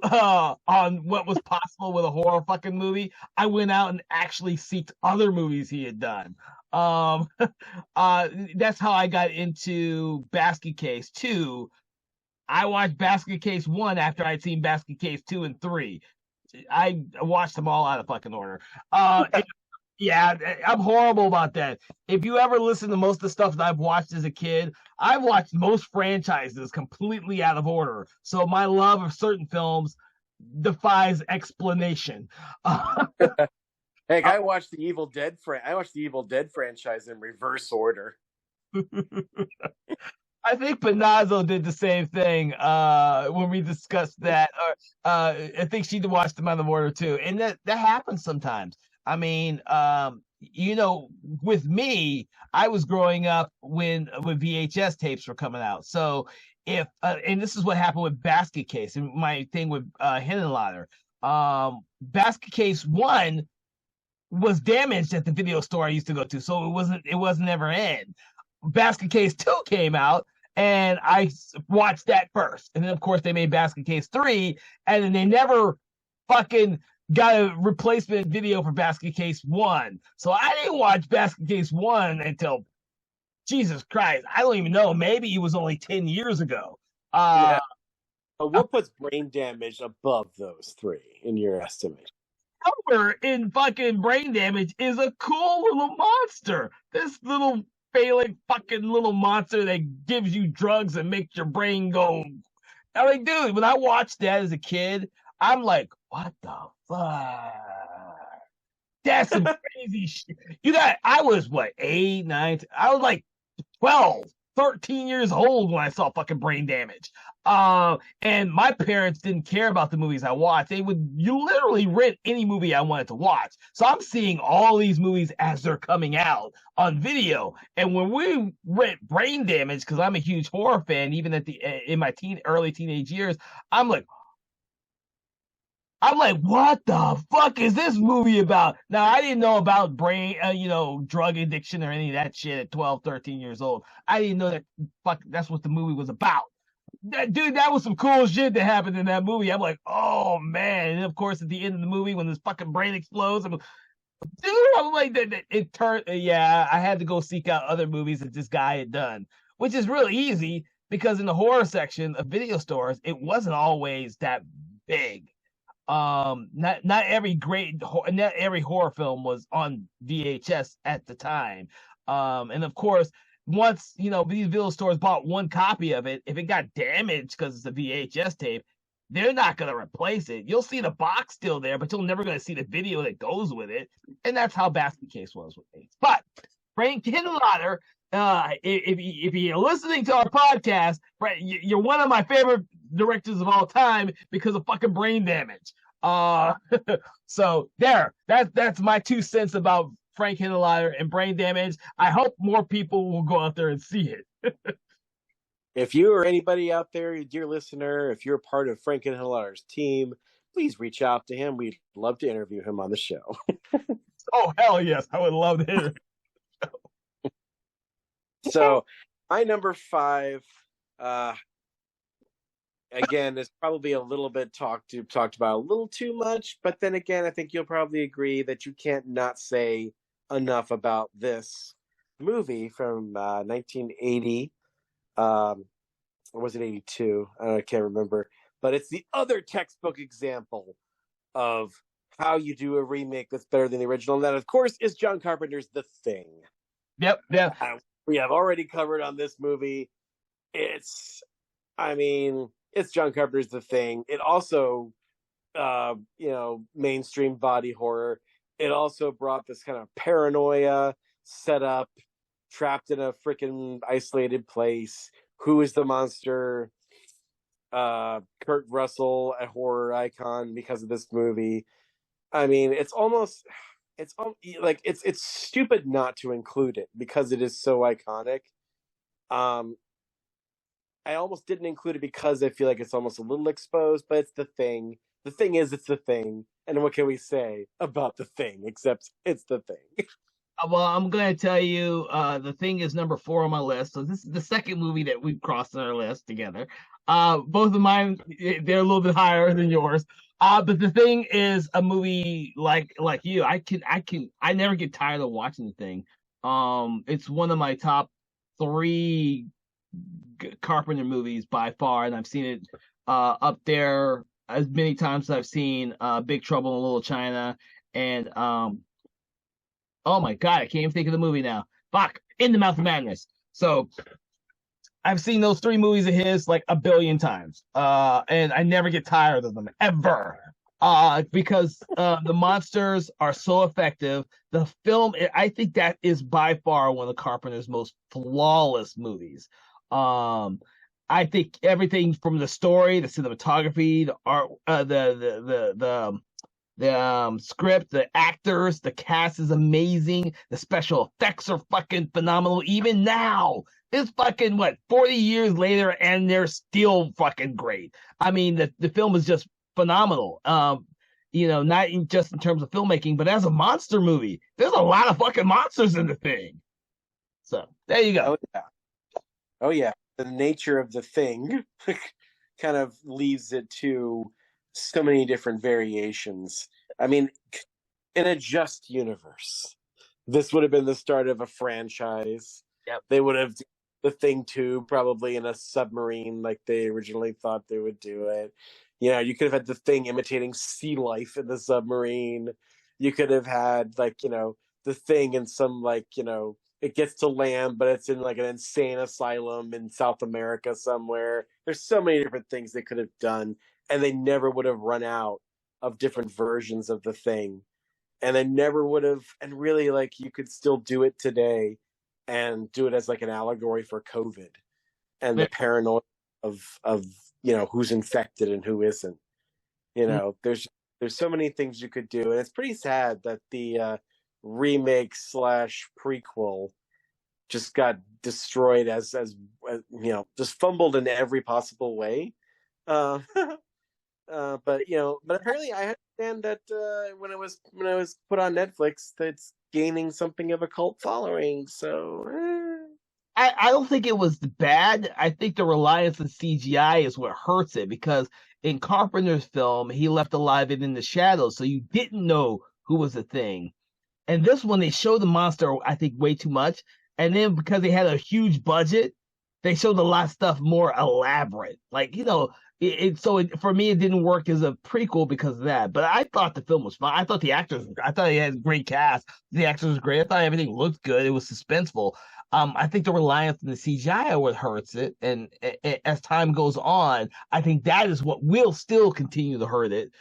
on what was possible with a horror fucking movie, I went out and actually seeked other movies he had done. That's how I got into Basket Case 2. I watched Basket Case 1 after I'd seen Basket Case 2 and 3. I watched them all out of fucking order. Yeah, I'm horrible about that. If you ever listen to most of the stuff that I've watched as a kid, I've watched most franchises completely out of order. So my love of certain films defies explanation. Heck, I watched the Evil Dead franchise in reverse order. I think Panazzo did the same thing when we discussed that. Or I think she watched them on the water too, and that happens sometimes. I mean, with me, I was growing up when VHS tapes were coming out. So if and this is what happened with Basket Case and my thing with Hidden. Basket Case 1 was damaged at the video store I used to go to, so it wasn't ever in. Basket Case 2 came out, and I watched that first. And then, of course, they made Basket Case 3, and then they never fucking got a replacement video for Basket Case 1. So I didn't watch Basket Case 1 until, Jesus Christ, I don't even know. Maybe it was only 10 years ago. Yeah. But what puts Brain Damage above those three in your estimation? However, in fucking Brain Damage is a cool little monster. This little failing fucking little monster that gives you drugs and makes your brain go. I'm like, dude, when I watched that as a kid, I'm like, what the fuck? That's some crazy shit. I was what, 8, 9? I was like 12, 13 years old when I saw fucking Brain Damage. And my parents didn't care about the movies I watched. You literally rent any movie I wanted to watch. So I'm seeing all these movies as they're coming out on video. And when we rent Brain Damage, because I'm a huge horror fan, even in my early teenage years, I'm like, what the fuck is this movie about? Now, I didn't know about drug addiction or any of that shit at 12, 13 years old. I didn't know that's what the movie was about. Dude, that was some cool shit that happened in that movie. I'm like, oh man. And of course, at the end of the movie, when this fucking brain explodes, I'm like, it turned, yeah, I had to go seek out other movies that this guy had done, which is really easy because in the horror section of video stores, it wasn't always that big. Not every horror film was on VHS at the time. And of course, once these video stores bought one copy of it, if it got damaged because it's a VHS tape, they're not going to replace it. You'll see the box still there, but you're never going to see the video that goes with it. And that's how Basket Case was with me. But Frank Hinenlotter, if you're listening to our podcast, you're one of my favorite directors of all time because of fucking Brain Damage. So that's my 2 cents about Frank Hinenlotter and Brain Damage. I hope more people will go out there and see it. If you or anybody out there, dear listener, if you're part of Frank Hinenlotter's team, please reach out to him. We'd love to interview him on the show. Oh, hell yes. I would love to hear it. So my number 5, again, is probably a little bit talked about a little too much, but then again, I think you'll probably agree that you can't not say enough about this movie from 1980. Or was it 82? I can't remember. But it's the other textbook example of how you do a remake that's better than the original. And that, of course, is John Carpenter's The Thing. Yep. We have already covered on this movie. It's John Carpenter's The Thing. It also, mainstream body horror. It also brought this kind of paranoia set up, trapped in a freaking isolated place. Who is the monster? Kurt Russell, a horror icon because of this movie. I mean, it's stupid not to include it because it is so iconic. I almost didn't include it because I feel like it's almost a little exposed, but it's The Thing. The thing is, it's The Thing. And what can we say about The Thing except it's The Thing? Well, I'm going to tell you, The Thing is number 4 on my list. So this is the second movie that we've crossed on our list together. Both of mine, they're a little bit higher than yours. But The Thing is a movie like you. I never get tired of watching The Thing. It's one of my top 3 Carpenter movies by far, and I've seen it up there as many times as I've seen Big Trouble in Little China, and oh my god, I can't even think of the movie now. Fuck, In the Mouth of Madness. So I've seen those 3 movies of his like a billion times, and I never get tired of them ever. Because the monsters are so effective. The film, I think that is by far one of Carpenter's most flawless movies. I think everything from the story, the cinematography, the art, the script, the actors, the cast is amazing. The special effects are fucking phenomenal. Even now, it's fucking what 40 years later, and they're still fucking great. I mean, the film is just phenomenal. Not just in terms of filmmaking, but as a monster movie, there's a lot of fucking monsters in the thing. So there you go. Oh yeah. Oh yeah. The nature of the thing kind of leaves it to so many different variations. I mean, in a just universe, this would have been the start of a franchise. Yep. They would have the Thing 2 probably in a submarine like they originally thought they would do it. You could have had the Thing imitating sea life in the submarine. You could have had the Thing in some it gets to land, but it's in like an insane asylum in South America somewhere. There's so many different things they could have done, and they never would have run out of different versions of the Thing. And they never would have, and really, you could still do it today and do it as like an allegory for COVID and the paranoia of who's infected and who isn't. There's so many things you could do, and it's pretty sad that the remake / prequel just got destroyed as just fumbled in every possible way. But apparently I understand that when it was put on Netflix, that's gaining something of a cult following. So I don't think it was bad. I think the reliance on CGI is what hurts it, because in Carpenter's film, he left alive it in the shadows, so you didn't know who was the Thing. And this one, they showed the monster, I think, way too much. And then because they had a huge budget, they showed a lot of stuff more elaborate. For me, it didn't work as a prequel because of that. But I thought the film was fine. I thought I thought he had a great cast. The actors were great. I thought everything looked good. It was suspenseful. I think the reliance on the CGI what hurts it. And as time goes on, I think that is what will still continue to hurt it,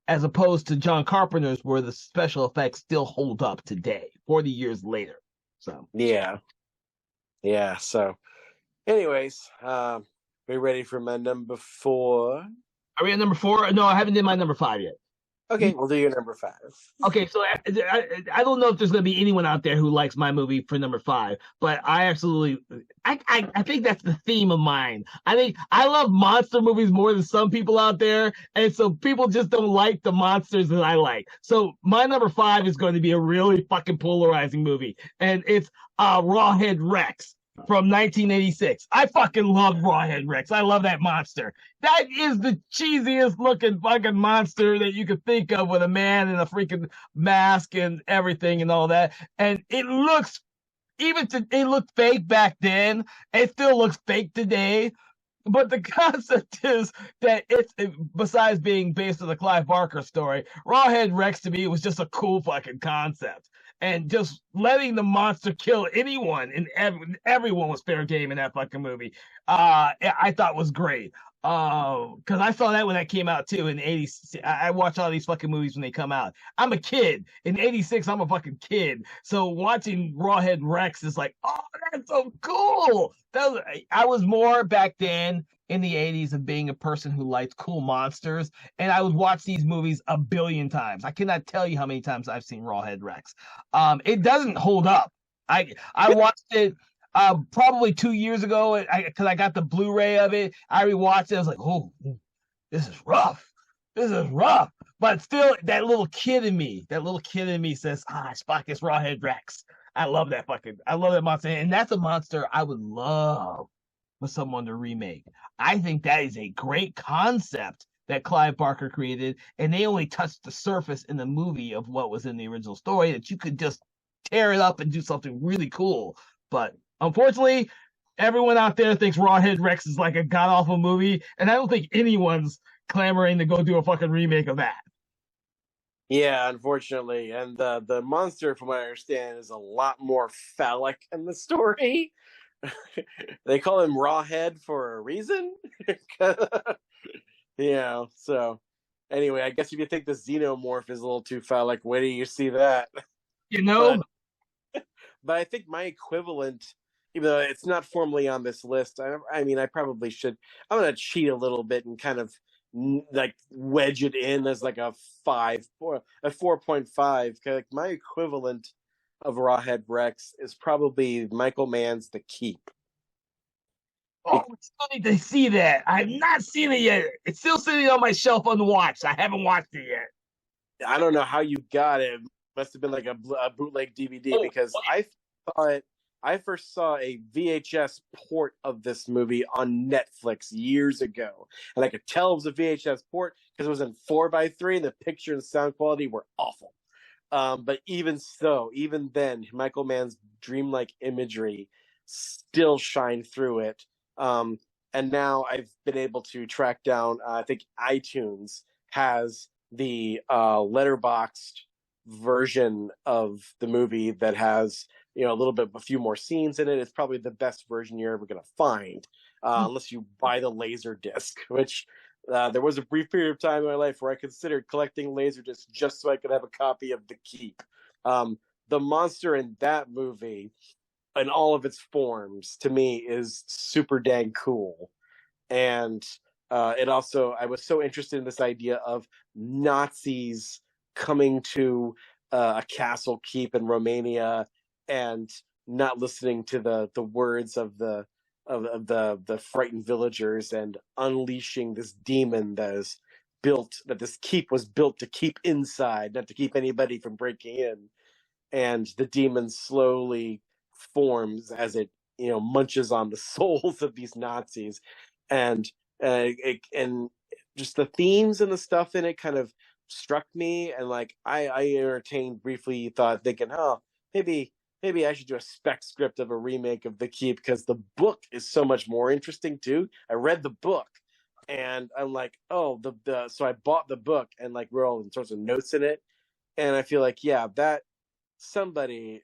as opposed to John Carpenter's, where the special effects still hold up today, 40 years later. So yeah. So, anyways, we ready for my number 4? Are we at number 4? No, I haven't did my number 5 yet. Okay, we'll do your number 5. Okay, so I don't know if there's going to be anyone out there who likes my movie for number 5, but I think that's the theme of mine. I think I love monster movies more than some people out there, and so people just don't like the monsters that I like. So my number 5 is going to be a really fucking polarizing movie, and it's Rawhead Rex from 1986. I fucking love Rawhead Rex. I love that monster. That is the cheesiest looking fucking monster that you could think of, with a man in a freaking mask and everything and all that. And it looks, it looked fake back then. It still looks fake today. But the concept is that besides being based on the Clive Barker story, Rawhead Rex to me was just a cool fucking concept. And just letting the monster kill anyone and everyone was fair game in that fucking movie. I thought was great. Because I saw that when that came out too in the 80s. I watch all these fucking movies when they come out. I'm a kid. In 86, I'm a fucking kid. So watching Rawhead Rex is like, oh, that's so cool. I was more back then in the 80s of being a person who liked cool monsters, and I would watch these movies a billion times. I cannot tell you how many times I've seen Rawhead Rex. It doesn't hold up. I watched it probably 2 years ago, because I got the Blu-ray of it. I rewatched it. I was like, oh, this is rough. This is rough. But still, that little kid in me says, Spock is Rawhead Rex. I love that monster. And that's a monster I would love for someone to remake. I think that is a great concept that Clive Barker created, and they only touched the surface in the movie of what was in the original story, that you could just tear it up and do something really cool. But unfortunately, everyone out there thinks Rawhead Rex is like a god-awful movie, and I don't think anyone's clamoring to go do a fucking remake of that. Yeah, unfortunately. And the monster, from what I understand, is a lot more phallic in the story. They call him Rawhead for a reason. So anyway, I guess if you think the xenomorph is a little too phallic, wait till you see that. You know? But I think my equivalent even though it's not formally on this list. I mean, I probably should. I'm gonna cheat a little bit and kind of like wedge it in as like a 4.5. Like my equivalent of Rawhead Rex is probably Michael Mann's The Keep. Oh, I still need to see that. I have not seen it yet. It's still sitting on my shelf unwatched. I haven't watched it yet. I don't know how you got it. Must have been like a bootleg DVD because I saw it. I first saw a VHS port of this movie on Netflix years ago, and I could tell it was a VHS port because it was in 4:3, and the picture and sound quality were awful. But even so, even then, Michael Mann's dreamlike imagery still shined through it. And now I've been able to track down. I think iTunes has the letterboxed version of the movie that has a few more scenes in it. It's probably the best version you're ever going to find, unless you buy the laser disc, which there was a brief period of time in my life where I considered collecting laser discs just so I could have a copy of The Keep. The monster in that movie, in all of its forms, to me is super dang cool. And it also, I was so interested in this idea of Nazis coming to a castle keep in Romania and not listening to the words of the frightened villagers and unleashing this demon that this keep was built to keep inside, not to keep anybody from breaking in. And the demon slowly forms as it munches on the souls of these Nazis, and and just the themes and the stuff in it kind of struck me, and like I entertained briefly thought thinking, oh, maybe I should do a spec script of a remake of The Keep because the book is so much more interesting too. I read the book and I'm like, oh, so I bought the book and like wrote all sorts of notes in it, and I feel like that somebody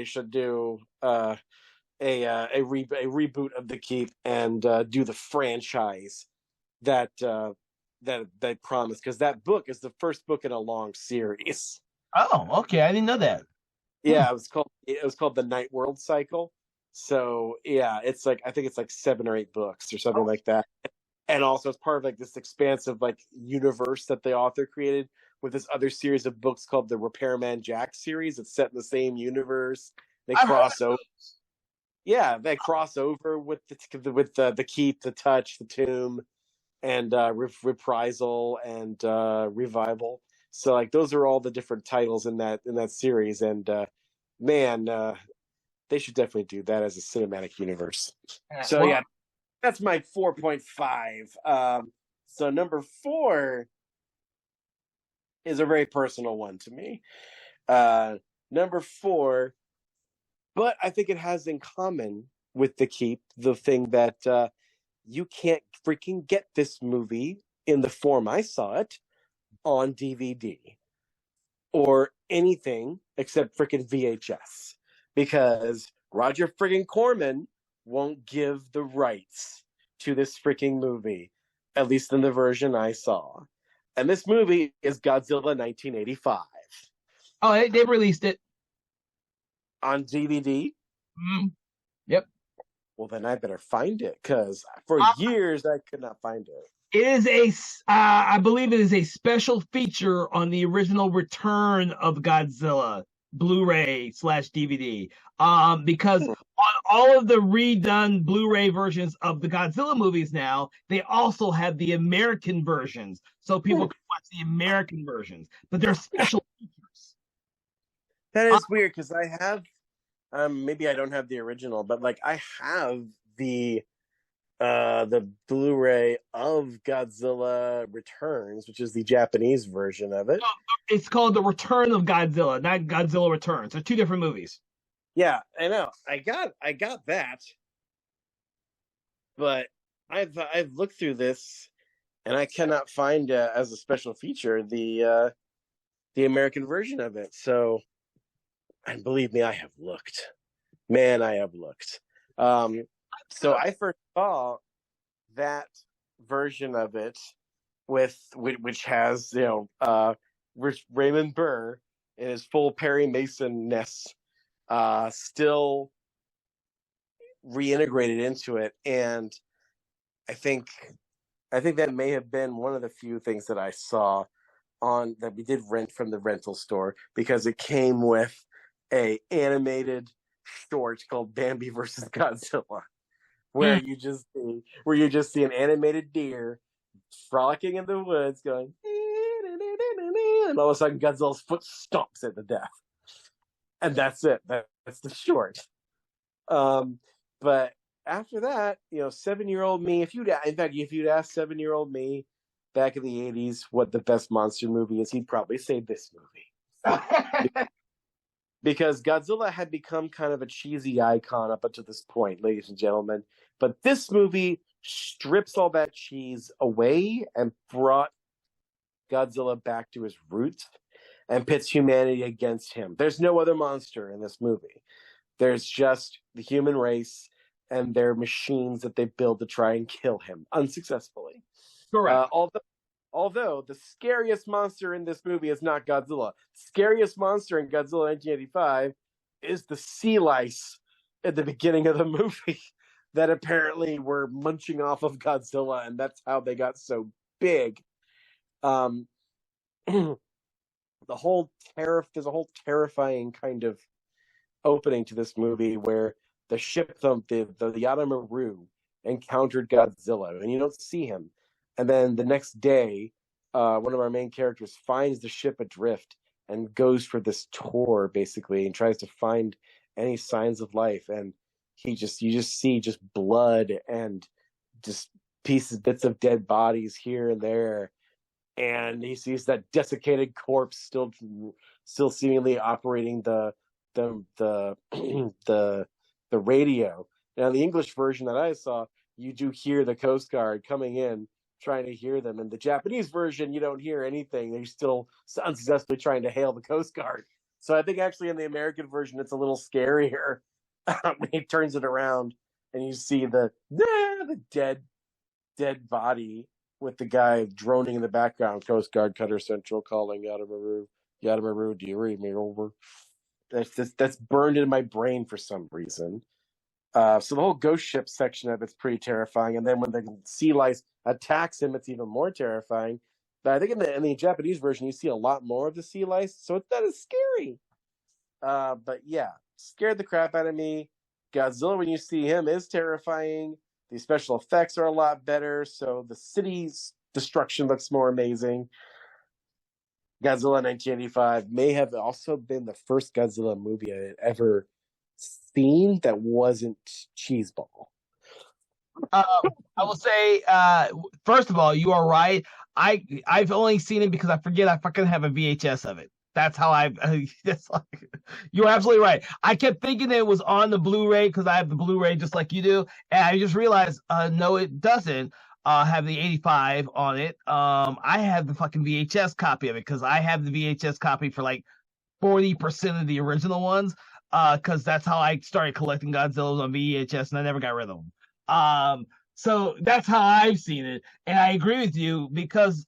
should do a reboot of The Keep and do the franchise that they promised, because that book is the first book in a long series. Oh, okay. I didn't know that. Yeah, it was called the Night World Cycle. So yeah, it's like I think it's like 7 or 8 books or something like that. And also it's part of like this expansive like universe that the author created with this other series of books called the Repairman Jack series. It's set in the same universe. They cross over. Yeah, they cross over with the Keep, the Touch, the Tomb, and Reprisal and Revival. So like those are all the different titles in that series, and man, they should definitely do that as a cinematic universe. So yeah, that's my 4.5. So number 4 is a very personal one to me. Number 4, but I think it has in common with The Keep the thing that you can't freaking get this movie in the form I saw it on DVD or anything except freaking VHS, because Roger friggin' Corman won't give the rights to this freaking movie, at least in the version I saw. And this movie is Godzilla 1985. Oh, they released it on DVD? Yep. Well, then I better find it, because for years I could not find it. It is I believe it is a special feature on the original Return of Godzilla Blu-ray/DVD. Because on all of the redone Blu-ray versions of the Godzilla movies now, they also have the American versions, so people can watch the American versions. But they're special features. That is weird, because I have, maybe I don't have the original, but like I have the Blu-ray of Godzilla Returns, which is the Japanese version of it. No, it's called The Return of Godzilla, not Godzilla Returns. They're 2 different movies. Yeah, I know. I got that, but I've looked through this and I cannot find as a special feature the American version of it. So, and believe me, I have looked. Man, I have looked. So I first saw that version of it which has Raymond Burr in his full Perry Mason-ness, still reintegrated into it, and I think that may have been one of the few things that I saw on that we did rent from the rental store, because it came with a animated short called Bambi versus Godzilla, where you just see an animated deer frolicking in the woods going, and all of a sudden Godzilla's foot stomps it to death, and that's it. That's the short. But after that, 7-year-old me, if you'd ask 7-year-old me back in the 80s what the best monster movie is, he'd probably say this movie. Because Godzilla had become kind of a cheesy icon up until this point, ladies and gentlemen. But this movie strips all that cheese away and brought Godzilla back to his roots and pits humanity against him. There's no other monster in this movie. There's just the human race and their machines that they build to try and kill him unsuccessfully. Correct. Although the scariest monster in this movie is not Godzilla. Scariest monster in Godzilla 1985 is the sea lice at the beginning of the movie that apparently were munching off of Godzilla, and that's how they got so big. There's a whole terrifying kind of opening to this movie where the ship, the Yatamaru, encountered Godzilla, and you don't see him. And then the next day, one of our main characters finds the ship adrift and goes for this tour, basically, and tries to find any signs of life. And you just see just blood and just bits of dead bodies here and there. And he sees that desiccated corpse still seemingly operating the radio. Now, the English version that I saw, you do hear the Coast Guard coming in, trying to hear them. In the Japanese version, you don't hear anything. They're still unsuccessfully trying to hail the Coast Guard. So I think actually in the American version, it's a little scarier when he turns it around and you see the dead body with the guy droning in the background. Coast Guard Cutter Central calling Yatamaru. Yatamaru, do you read me over? That's burned into my brain for some reason. So the whole ghost ship section of it's pretty terrifying, and then when the sea lice attacks him, it's even more terrifying. But I think in the Japanese version, you see a lot more of the sea lice, so it's not as scary. But yeah, scared the crap out of me. Godzilla, when you see him, is terrifying. The special effects are a lot better, so the city's destruction looks more amazing. Godzilla 1985 may have also been the first Godzilla movie I had ever seen that wasn't cheeseball. I will say, first of all, you are right. I've only seen it because I forget I fucking have a VHS of it. That's how you're absolutely right. I kept thinking it was on the Blu-ray because I have the Blu-ray just like you do, and I just realized, no, it doesn't have the 85 on it. I have the fucking VHS copy of it because I have the VHS copy for like 40% of the original ones, because that's how I started collecting Godzillas on VHS, and I never got rid of them. So that's how I've seen it, and I agree with you because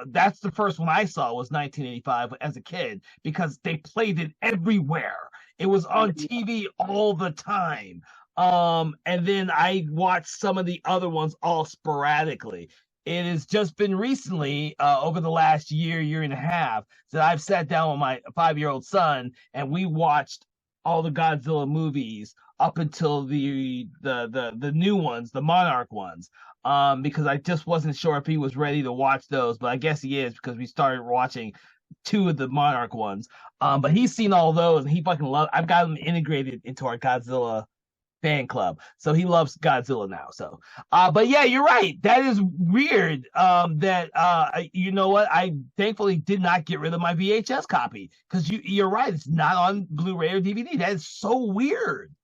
that's the first one I saw was 1985 as a kid because they played it everywhere. It was on TV all the time. And then I watched some of the other ones all sporadically. It has just been recently, over the last year and a half, that I've sat down with my 5-year-old son and we watched all the Godzilla movies up until the new ones, the Monarch ones, because I just wasn't sure if he was ready to watch those, but I guess he is because we started watching 2 of the Monarch ones. But he's seen all those and he fucking loves. I've got him integrated into our Godzilla fan club, so he loves Godzilla now. So, but yeah, you're right. That is weird. You know what? I thankfully did not get rid of my VHS copy because you're right. It's not on Blu-ray or DVD. That is so weird.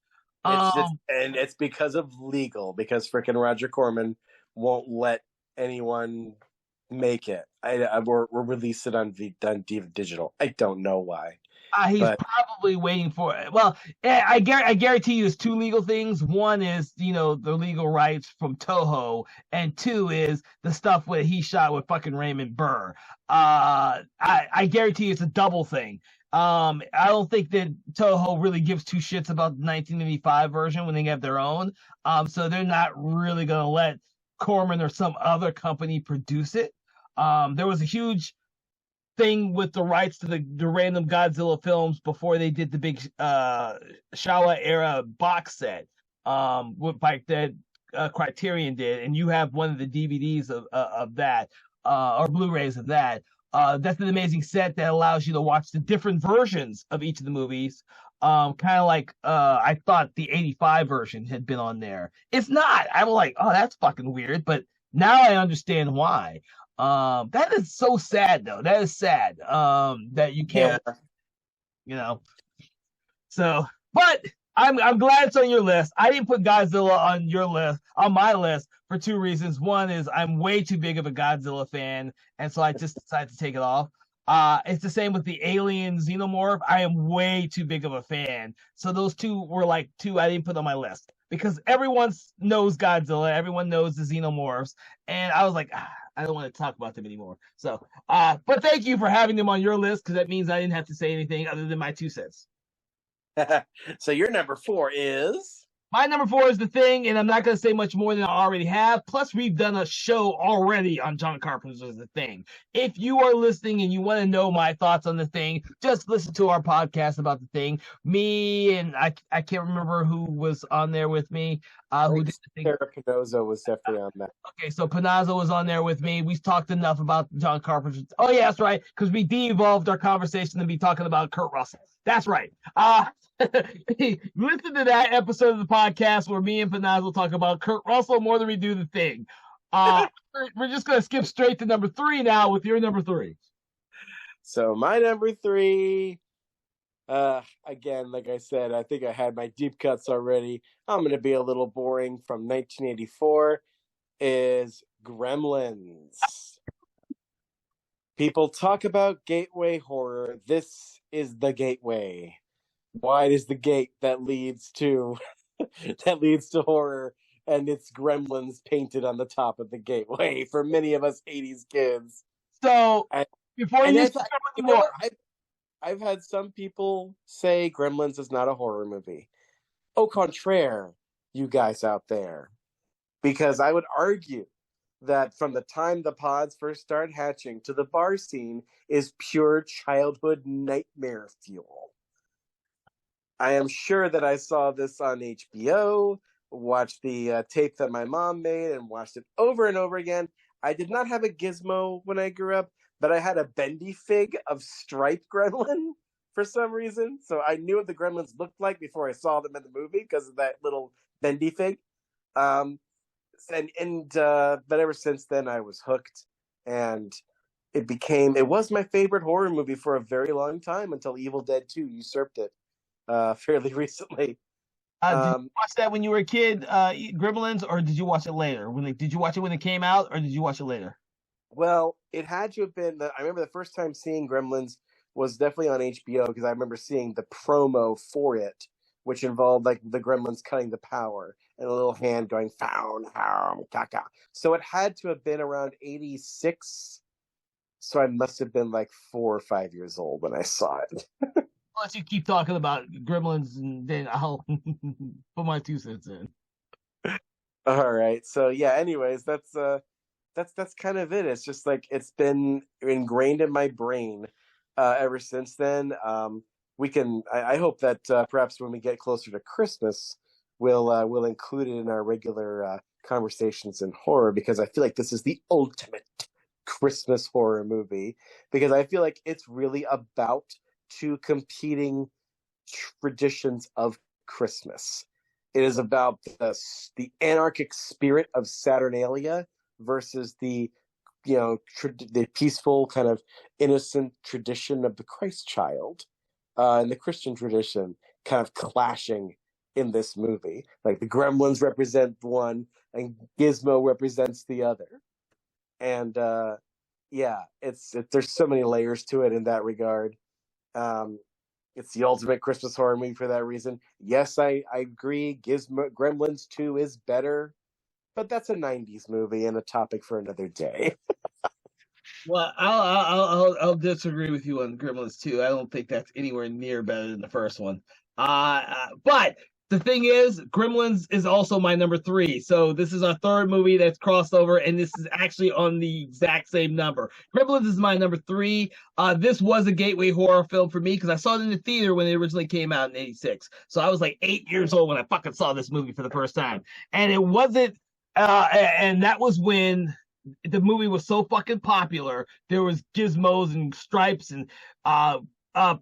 And it's because of legal, because frickin' Roger Corman won't let anyone make it. We're release it on digital. I don't know why. He's probably waiting for it. Well, I guarantee you, it's 2 legal things. One is, the legal rights from Toho, and 2 is the stuff where he shot with fucking Raymond Burr. I guarantee you it's a double thing. I don't think that Toho really gives two shits about the 1985 version when they have their own. So they're not really gonna let Corman or some other company produce it. There was a huge thing with the rights to the random Godzilla films before they did the big Showa era box set. With like that Criterion did, and you have one of the DVDs of that or Blu-rays of that. That's an amazing set that allows you to watch the different versions of each of the movies. Kind of like I thought the '85 version had been on there. It's not. I'm like, oh, that's fucking weird, but now I understand why. That is so sad though. That is sad. That you can't, Yeah. you know. So, but I'm glad it's on your list. I didn't put Godzilla on your list, on my list, for two reasons. One is I'm way too big of a Godzilla fan, and so I just decided to take it off. It's the same with the Alien Xenomorph. I am way too big of a fan. So those two were like two I didn't put on my list because everyone knows Godzilla, everyone knows the Xenomorphs, and I was like, I don't want to talk about them anymore. So, but thank you for having them on your list because that means I didn't have to say anything other than my 2 cents. So your number 4 is? My number 4 is The Thing, and I'm not going to say much more than I already have. Plus, we've done a show already on John Carpenter's The Thing. If you are listening and you want to know my thoughts on The Thing, just listen to our podcast about The Thing. Me and I can't remember who was on there with me. Who did The Thing? Sarah Pinoza was definitely on that. Okay, so Panazzo was on there with me. We talked enough about John Carpenter. Oh, yeah, that's right, because we de-evolved our conversation to be talking about Kurt Russell. That's right. Listen to that episode of the podcast where me and Panazzo talk about Kurt Russell more than we do The Thing. We're just going to skip straight to number 3 now with your number 3. So my number 3, again, like I said, I think I had my deep cuts already. I'm going to be a little boring. From 1984 is Gremlins. People talk about gateway horror. This is the gateway. Wide is the gate that leads to horror, and it's Gremlins painted on the top of the gateway for many of us 80s kids. So before you start more, I've had some people say Gremlins is not a horror movie. Au contraire, you guys out there. Because I would argue that from the time the pods first start hatching to the bar scene is pure childhood nightmare fuel. I am sure that I saw this on HBO, watched the tape that my mom made, and watched it over and over again. I did not have a gizmo when I grew up, but I had a bendy fig of striped gremlin for some reason. So I knew what the gremlins looked like before I saw them in the movie because of that little bendy fig. But ever since then I was hooked, and it was my favorite horror movie for a very long time until Evil Dead 2 usurped it fairly recently. Did you watch that when you were a kid, Gremlins, or did you watch it later? Did you watch it when it came out, or did you watch it later? Well, it had to have been. I remember the first time seeing Gremlins was definitely on HBO because I remember seeing the promo for it, which involved like the Gremlins cutting the power and a little hand going "found, caca." So it had to have been around '86. So I must have been like 4 or 5 years old when I saw it. Unless you keep talking about Gremlins, and then I'll put my 2 cents in. All right. So yeah. Anyways, that's kind of it. It's just like it's been ingrained in my brain ever since then. I hope that perhaps when we get closer to Christmas, we'll include it in our regular conversations in horror, because I feel like this is the ultimate Christmas horror movie, because I feel like it's really about two competing traditions of Christmas. It is about the anarchic spirit of Saturnalia versus the the peaceful kind of innocent tradition of the Christ child, and the Christian tradition kind of clashing in this movie. Like the Gremlins represent one and Gizmo represents the other. And there's so many layers to it in that regard. It's the ultimate Christmas horror movie for that reason. Yes, I agree. Gremlins 2 is better, but that's a 90s movie and a topic for another day. Well, I'll disagree with you on Gremlins 2. I don't think that's anywhere near better than the first one. But the thing is, Gremlins is also my number three. So this is our third movie that's crossed over, and this is actually on the exact same number. Gremlins is my number three. This was a gateway horror film for me because I saw it in the theater when it originally came out in '86. So I was like 8 years old when I fucking saw this movie for the first time, and it wasn't. And that was when the movie was so fucking popular. There was gizmos and stripes and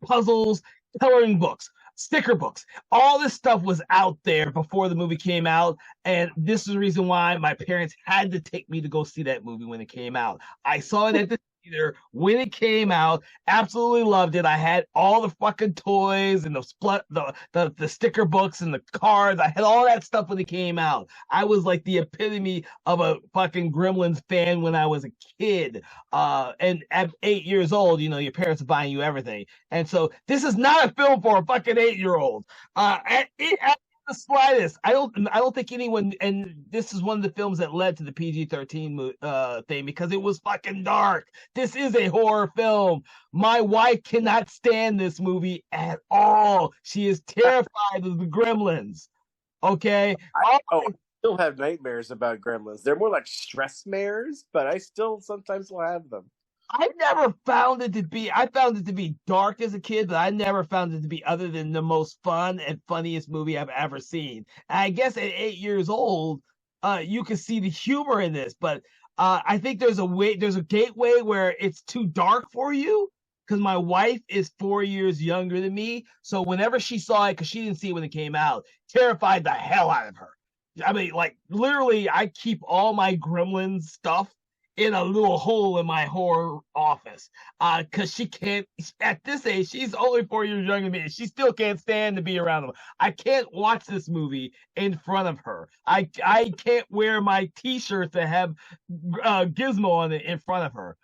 puzzles, coloring books, sticker books. All this stuff was out there before the movie came out, and this is the reason why my parents had to take me to go see that movie when it came out. I saw it at the theater when it came out. Absolutely loved it. I had all the fucking toys and the sticker books and the cards. I had all that stuff when it came out. I was like the epitome of a fucking Gremlins fan when I was a kid. And at 8 years old, your parents are buying you everything. And so this is not a film for a fucking 8-year-old. At the slightest. I don't think anyone, and this is one of the films that led to the PG-13 thing because it was fucking dark. This is a horror film. My wife cannot stand this movie at all. She is terrified of the Gremlins. Okay. I still have nightmares about gremlins. They're more like stress mares, but I still sometimes will have them. I found it to be dark as a kid, but I never found it to be other than the most fun and funniest movie I've ever seen. And I guess at 8 years old, you can see the humor in this, but I think there's a gateway where it's too dark for you because my wife is 4 years younger than me. So whenever she saw it, because she didn't see it when it came out, terrified the hell out of her. I mean, like literally, I keep all my Gremlins stuff in a little hole in my horror office. Because she can't, at this age, she's only 4 years younger than me, and she still can't stand to be around them. I can't watch this movie in front of her. I can't wear my T-shirt that have Gizmo on it in front of her.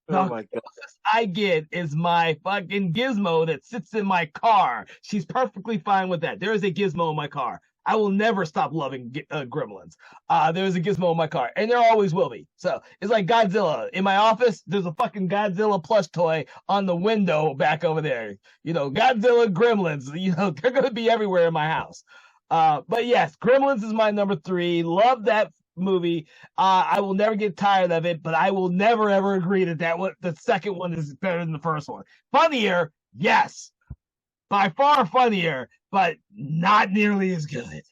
Oh The my god! closest I get is my fucking gizmo that sits in my car. She's perfectly fine with that. There is a gizmo in my car. I will never stop loving gremlins. There's a gizmo in my car, and there always will be. So it's like Godzilla. In my office, there's a fucking Godzilla plush toy on the window back over there. Godzilla gremlins, they're going to be everywhere in my house. But yes, Gremlins is my number three. Love that movie. I will never get tired of it, but I will never ever agree that the second one is better than the first one. Funnier, yes, by far funnier, but not nearly as good.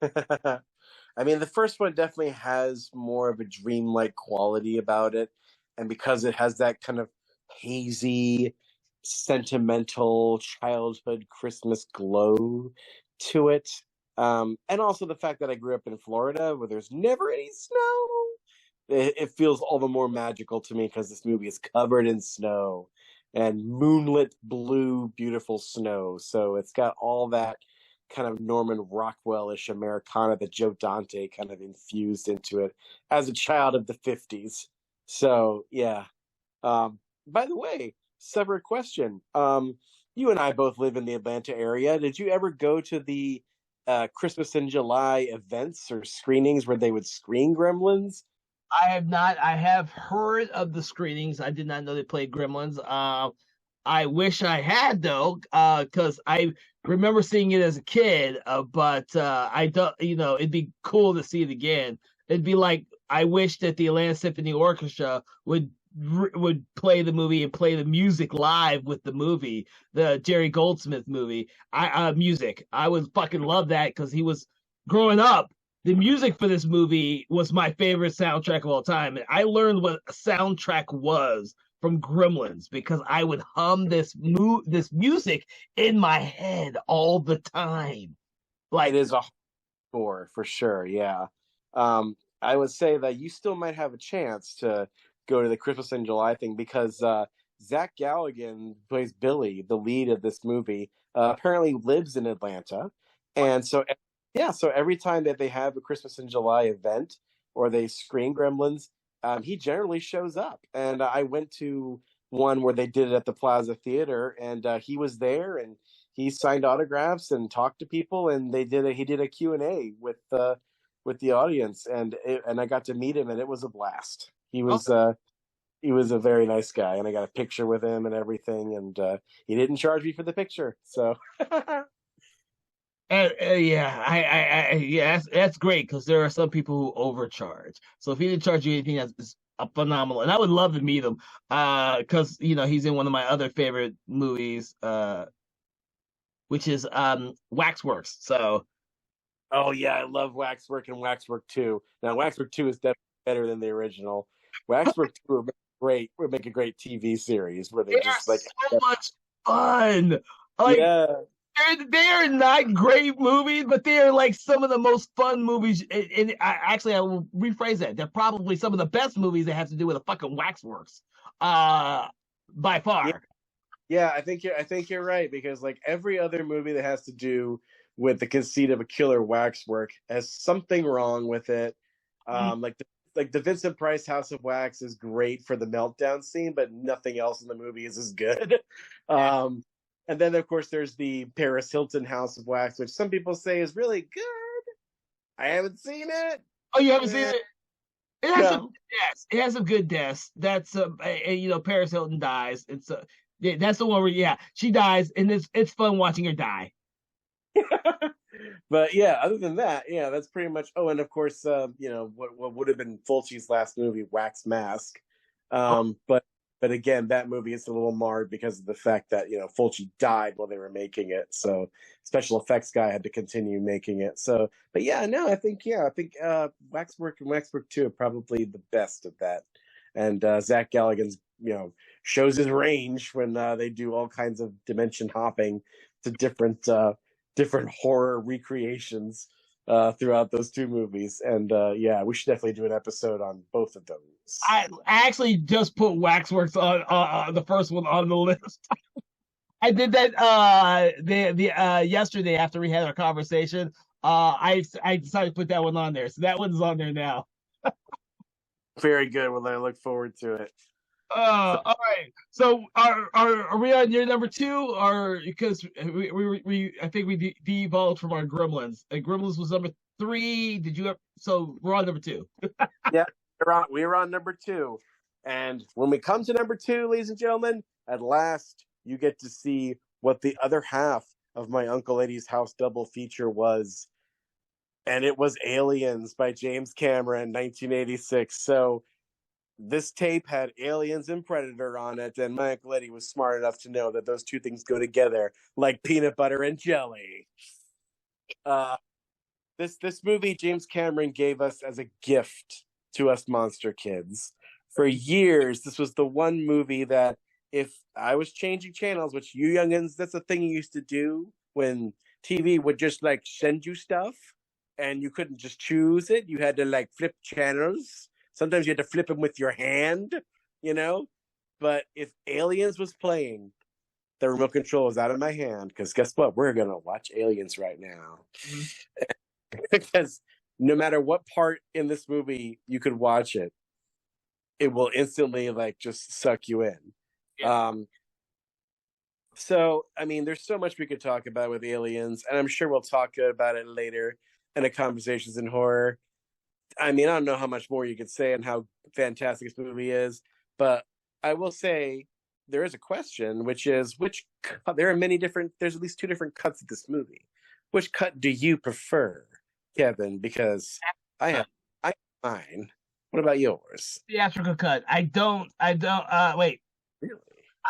I mean, the first one definitely has more of a dreamlike quality about it, and because it has that kind of hazy, sentimental childhood Christmas glow to it, and also the fact that I grew up in Florida where there's never any snow, it feels all the more magical to me because this movie is covered in snow and moonlit blue, beautiful snow. So it's got all that kind of Norman Rockwell-ish Americana that Joe Dante kind of infused into it as a child of the 50s. So yeah. By the way, separate question. You and I both live in the Atlanta area. Did you ever go to the Christmas in July events or screenings where they would screen Gremlins? I have not. I have heard of the screenings. I did not know they played Gremlins. I wish I had though, because I remember seeing it as a kid. But I don't. It'd be cool to see it again. It'd be like I wish that the Atlanta Symphony Orchestra would play the movie and play the music live with the movie, the Jerry Goldsmith movie. Music. I would fucking love that because he was growing up. The music for this movie was my favorite soundtrack of all time. I learned what a soundtrack was from Gremlins because I would hum this music in my head all the time. It Like, is a score for sure. Yeah. I would say that you still might have a chance to go to the Christmas in July thing because Zach Galligan who plays Billy, the lead of this movie, apparently lives in Atlanta, and so yeah, so every time that they have a Christmas in July event or they screen Gremlins, he generally shows up. And I went to one where they did it at the Plaza Theater, and he was there, and he signed autographs and talked to people, and he did a Q&A with the audience, and I got to meet him, and it was a blast. He oh, was he was a very nice guy, and I got a picture with him and everything, and he didn't charge me for the picture. So Yeah, yeah, that's great because there are some people who overcharge. So if he didn't charge you anything, that's a phenomenal, and I would love to meet him. Because he's in one of my other favorite movies, which is Waxworks. So oh yeah, I love Waxwork and Waxwork 2. Now Waxwork 2 is definitely better than the original. Waxwork 2 would make a great TV series where they they are just like so much fun. Like yeah. they're not great movies, but they're like some of the most fun movies. And I will rephrase that. They're probably some of the best movies that have to do with a fucking waxworks, by Yeah, far. yeah, I think you're right because like every other movie that has to do with the conceit of a killer waxwork has something wrong with it. Mm, Like the Vincent Price House of Wax is great for the meltdown scene, but nothing else in the movie is as good. yeah. um, and then of course there's the Paris Hilton House of Wax, which some people say is really good. I haven't seen it. Oh, you haven't seen Eh, it? It has some no. good deaths. It has some good deaths. That's Paris Hilton dies. Yeah, that's the one where she dies, and it's fun watching her die. But yeah, other than that, yeah, that's pretty much. Oh, and of course, what would have been Fulci's last movie, Wax Mask. Oh, But again, that movie is a little marred because of the fact that Fulci died while they were making it, so special effects guy had to continue making it. So, but yeah, no, I think Waxwork and Waxwork 2 are probably the best of that. And Zach Galligan's shows his range when they do all kinds of dimension hopping to different horror recreations throughout those two movies. And yeah, we should definitely do an episode on both of those. I actually just put Waxworks on the first one on the list. I did that the yesterday after we had our conversation. I decided to put that one on there, so that one's on there now. Very good. Well, I look forward to it. All right. So are we on your number two, or because we I think we devolved from our Gremlins. Gremlins was number three. Did you? So we're on number two. Yeah, we're on number two. And when we come to number two, ladies and gentlemen, at last you get to see what the other half of my Uncle Eddie's House double feature was. And it was Aliens by James Cameron, 1986. So this tape had Aliens and Predator on it, and my Uncle Eddie was smart enough to know that those two things go together like peanut butter and jelly. Uh, this movie James Cameron gave us as a gift to us monster kids. For years, this was the one movie that if I was changing channels, which you youngins, that's a thing you used to do when TV would just like send you stuff and you couldn't just choose it. You had to like flip channels. Sometimes you had to flip them with your hand, you know? But if Aliens was playing, the remote control was out of my hand because guess what? We're going to watch Aliens right now. Mhm. Because no matter what part in this movie you could watch it, it will instantly like just suck you in. Yeah. So I mean, there's so much we could talk about with Aliens, and I'm sure we'll talk about it later in the Conversations in Horror. I mean, I don't know how much more you could say and how fantastic this movie is, but I will say there is a question, which is there are many different. There's at least two different cuts of this movie. Which cut do you prefer, Kevin? Because I have mine. What about yours? Theatrical cut. I don't. Wait. Really?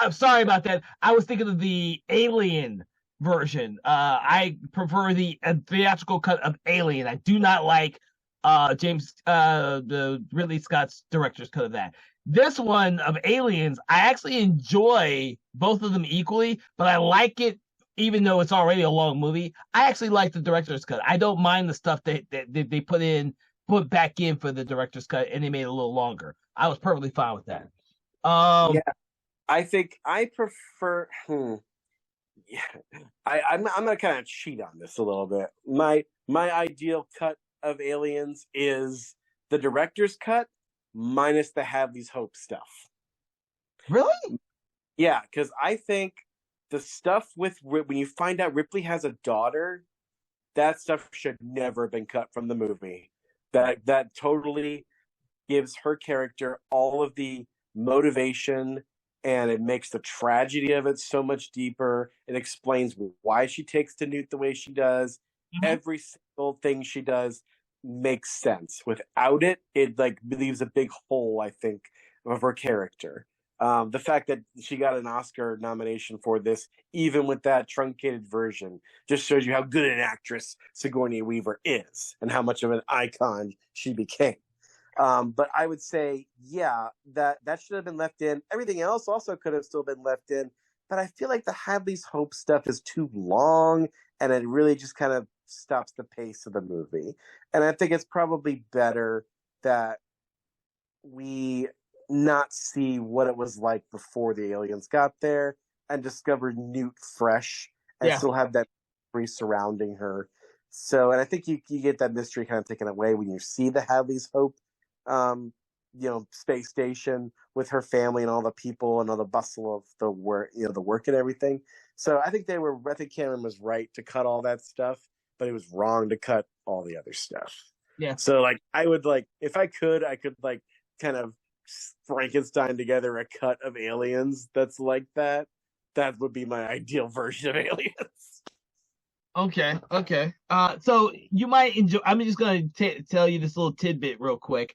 I'm sorry about that. I was thinking of the Alien version. I prefer the theatrical cut of Alien. I do not like the Ridley Scott's director's cut of that. This one of Aliens, I actually enjoy both of them equally, but I like it even though it's already a long movie. I actually like the director's cut. I don't mind the stuff that they put back in for the director's cut, and they made it a little longer. I was perfectly fine with that. Yeah, Um, I think I prefer. Yeah, I'm gonna kind of cheat on this a little bit. My ideal cut of Aliens is the director's cut minus the Hadley's Hope stuff. really? Yeah, because I think the stuff with when you find out Ripley has a daughter, that stuff should never have been cut from the movie. That totally gives her character all of the motivation, and it makes the tragedy of it so much deeper. It explains why she takes to Newt the way she does. Mhm. Every single thing she does makes sense. Without it, it like leaves a big hole, I think, of her character. The fact that she got an Oscar nomination for this, even with that truncated version, just shows you how good an actress Sigourney Weaver is and how much of an icon she became. But I would say, yeah, that should have been left in. Everything else also could have still been left in. But I feel like the Hadley's Hope stuff is too long, and it really just kind of stops the pace of the movie. And I think it's probably better that we not see what it was like before the aliens got there and discover Newt fresh and Yeah. still have that mystery surrounding her. So, and I think you get that mystery kind of taken away when you see the Hadley's Hope, um, space station with her family and all the people and all the bustle of the work, the work and everything. So I think I think Cameron was right to cut all that stuff, but he was wrong to cut all the other stuff. Yeah. So like, I would like, if I could like kind of Frankenstein together a cut of Aliens that's like that. That would be my ideal version of Aliens. Okay. Okay. So you might enjoy. I'm just gonna tell you this little tidbit real quick.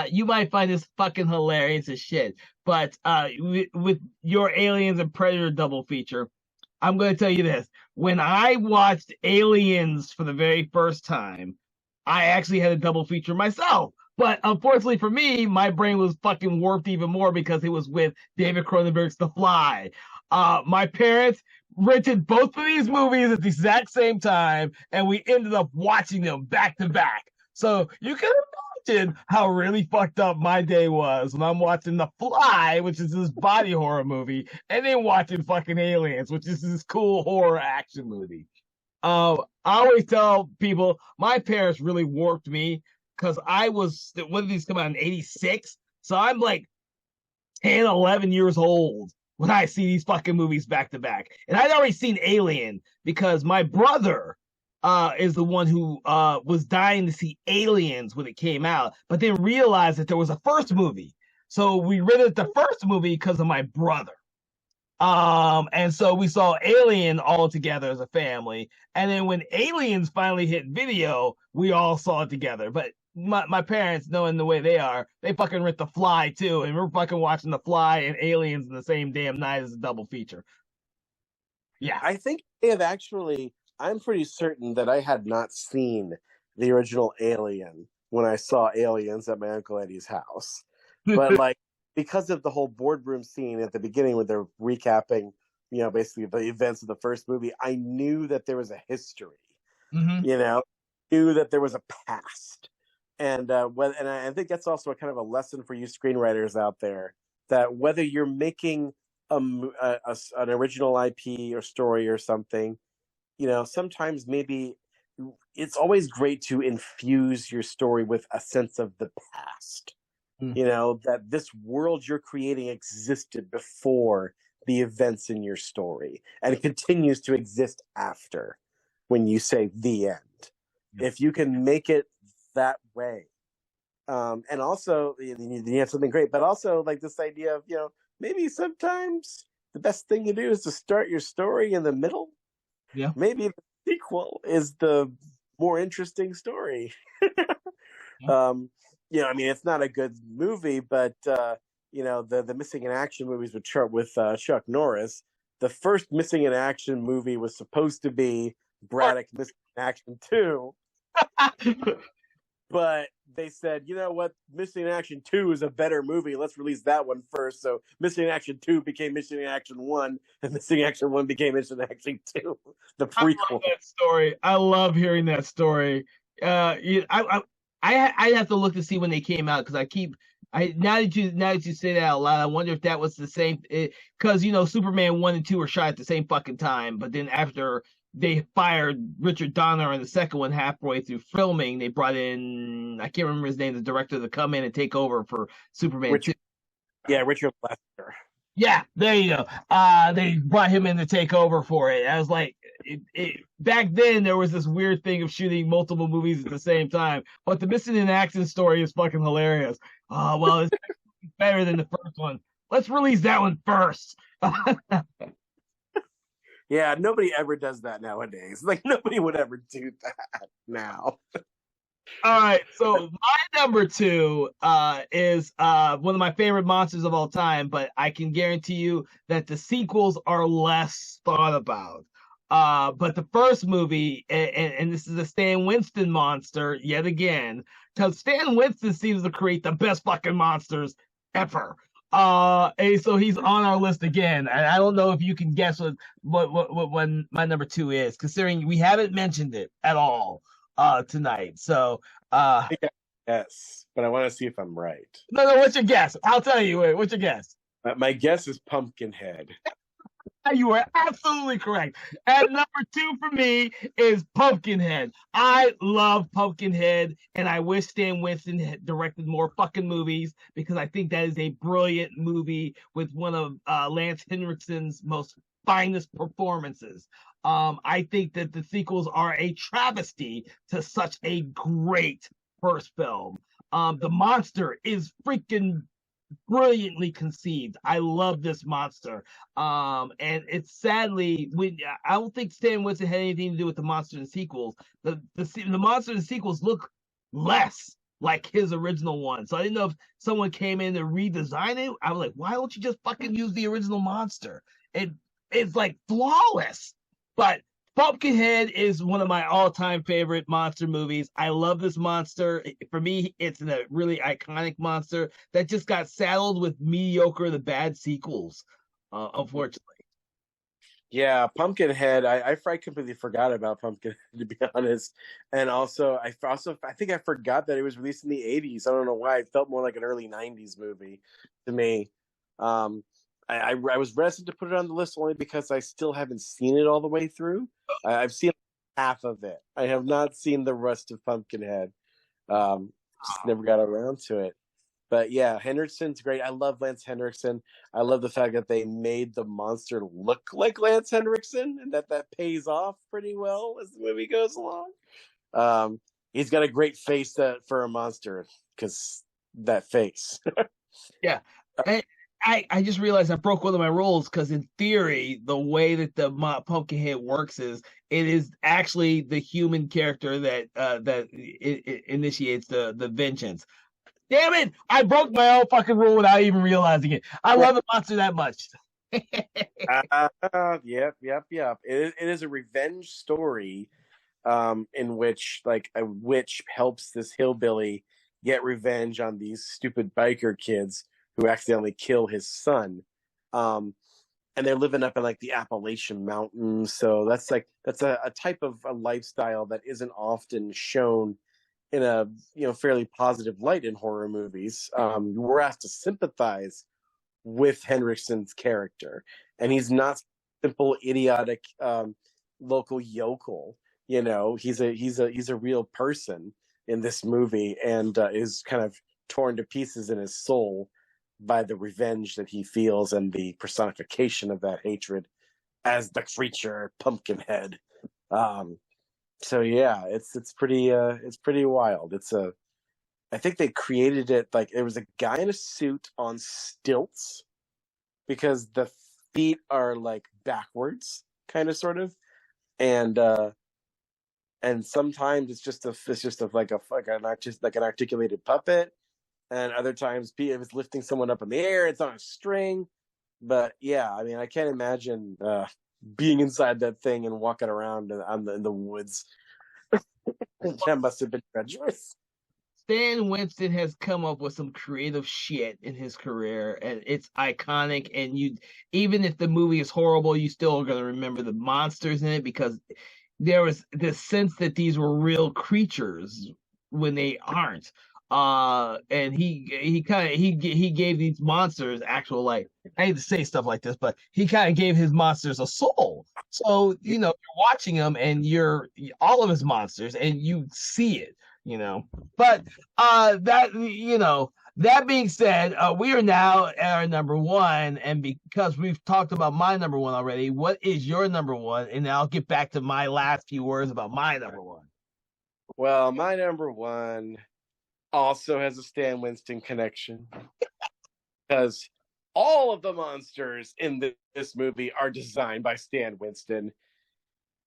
You might find this fucking hilarious as shit. But with your Aliens and Predator double feature, I'm gonna tell you this. When I watched Aliens for the very first time, I actually had a double feature myself. But unfortunately for me, my brain was fucking warped even more because it was with David Cronenberg's The Fly. My parents rented both of these movies at the exact same time, and we ended up watching them back to back. So you can imagine how really fucked up my day was when I'm watching The Fly, which is this body horror movie, and then watching fucking Aliens, which is this cool horror action movie. I always tell people my parents really warped me because when did these come out in 86? So I'm like 10, 11 years old when I see these fucking movies back to back. And I'd already seen Alien because my brother is the one who was dying to see Aliens when it came out, but then realized that there was a first movie. So we rented the first movie because of my brother. And so we saw Alien all together as a family. And then when Aliens finally hit video, we all saw it together. But my parents, knowing the way they are, they fucking rent The Fly too. And we're fucking watching The Fly and Aliens in the same damn night as a double feature. Yeah. I think they have actually, I'm pretty certain that I had not seen the original Alien when I saw Aliens at my Uncle Eddie's house. But like, because of the whole boardroom scene at the beginning when they're recapping, basically the events of the first movie, I knew that there was a history. Mm-hmm. Knew that there was a past, and I think that's also a kind of a lesson for you screenwriters out there, that whether you're making an original IP or story or something, sometimes maybe it's always great to infuse your story with a sense of the past. That this world you're creating existed before the events in your story, and it continues to exist after when you say the end. If you can make it that way, and also you have something great, but also like this idea of maybe sometimes the best thing to do is to start your story in the middle. Yeah. Maybe the sequel is the more interesting story. Yeah. It's not a good movie, but the Missing in Action movies with Chuck Norris. The first Missing in Action movie was supposed to be Braddock Missing in Action 2, but they said, you know what, Missing in Action 2 is a better movie. Let's release that one first. So Missing in Action 2 became Missing in Action 1, and Missing in Action 1 became Missing in Action 2, the prequel. I love that story. I love hearing that story. I have to look to see when they came out because now that you say that out loud, I wonder if that was the same, because Superman 1 and 2 were shot at the same fucking time, but then after they fired Richard Donner on the second one halfway through filming, they brought in, I can't remember his name, the director, to come in and take over for Superman 2. Yeah, Richard Lester. Yeah, there you go. They brought him in to take over for it. I was like, back then there was this weird thing of shooting multiple movies at the same time, but the Missing in Action story is fucking hilarious. Well, better than the first one. Let's release that one first. Yeah, nobody ever does that nowadays. Like nobody would ever do that now. All right, so my number two is one of my favorite monsters of all time, but I can guarantee you that the sequels are less thought about. But the first movie, and this is a Stan Winston monster yet again, because Stan Winston seems to create the best fucking monsters ever. And so he's on our list again, and I don't know if you can guess what when my number two is, considering we haven't mentioned it at all tonight. So I think yes, but I want to see if I'm right. no, what's your guess? I'll tell you. Wait, what's your guess? My guess is Pumpkinhead. You are absolutely correct. And number two for me is Pumpkinhead. I love Pumpkinhead, and I wish Stan Winston had directed more fucking movies because I think that is a brilliant movie with one of Lance Henriksen's most finest performances. I think that the sequels are a travesty to such a great first film. The monster is freaking brilliantly conceived. I love this monster. And it's sadly when I don't think Stan Winston had anything to do with the monster and sequels. The monster and sequels look less like his original one. So I didn't know if someone came in to redesign it. I was like, why don't you just fucking use the original monster? It's like flawless. But Pumpkinhead is one of my all-time favorite monster movies. I love this monster. For me, it's a really iconic monster that just got saddled with mediocre, the bad sequels, unfortunately. Yeah, Pumpkinhead. I completely forgot about Pumpkinhead to be honest, and I think I forgot that it was released in the '80s. I don't know why. It felt more like an early '90s movie to me. Um, I was reticent to put it on the list only because I still haven't seen it all the way through. I've seen half of it. I have not seen the rest of Pumpkinhead. Just never got around to it. But yeah, Henriksen's great. I love Lance Henriksen. I love the fact that they made the monster look like Lance Henriksen, and that pays off pretty well as the movie goes along. He's got a great face for a monster because that face. Yeah. I just realized I broke one of my rules because in theory, the way that the Pumpkinhead works is it is actually the human character that it initiates the vengeance. Damn it! I broke my own fucking rule without even realizing it. I love the monster that much. Yep. It is a revenge story, in which like a witch helps this hillbilly get revenge on these stupid biker kids who accidentally kill his son. And they're living up in like the Appalachian Mountains, so that's a type of a lifestyle that isn't often shown in a fairly positive light in horror movies. We're asked to sympathize with Henriksen's character, and he's not simple idiotic local yokel. He's a real person in this movie, and is kind of torn to pieces in his soul by the revenge that he feels and the personification of that hatred as the creature Pumpkinhead. So yeah, it's pretty wild. I think they created it like it was a guy in a suit on stilts because the feet are like backwards, kind of sort of, and sometimes it's just like an articulated puppet, and other times if it's lifting someone up in the air, it's on a string. But yeah, I mean, I can't imagine being inside that thing and walking around in the woods. That must have been treacherous. Stan Winston has come up with some creative shit in his career, and it's iconic. And even if the movie is horrible, you still are going to remember the monsters in it because there was this sense that these were real creatures when they aren't. And he gave these monsters actual like I hate to say stuff like this, but he kind of gave his monsters a soul. So you're watching them and you're all of his monsters and you see it. But that being said, we are now at our number one, and because we've talked about my number one already, what is your number one? And I'll get back to my last few words about my number one. Well, my number one also has a Stan Winston connection. because all of the monsters in this movie are designed by Stan Winston.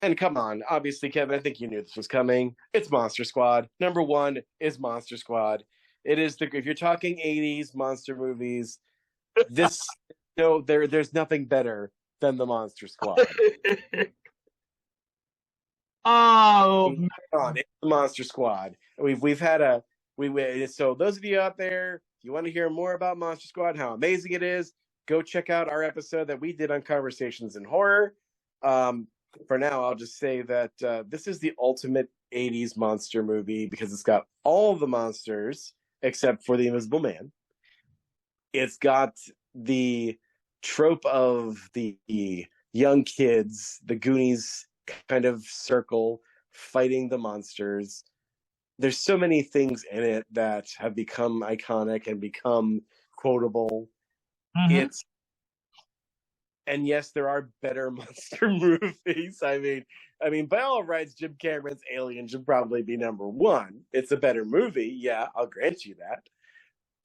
And come on, obviously, Kevin, I think you knew this was coming. It's Monster Squad. Number one is Monster Squad. It is if you're talking 80s monster movies, this there's nothing better than the Monster Squad. Oh, Come on, it's the Monster Squad. We've had a so those of you out there, if you want to hear more about Monster Squad, how amazing it is, go check out our episode that we did on Conversations in Horror. For now, I'll just say that this is the ultimate 80s monster movie because it's got all the monsters except for the Invisible Man. It's got the trope of the young kids, the Goonies kind of circle fighting the monsters. There's so many things in it that have become iconic and become quotable. mm-hmm. And yes, there are better monster movies. I mean, by all rights, Jim Cameron's Alien should probably be number one. It's a better movie, yeah, I'll grant you that.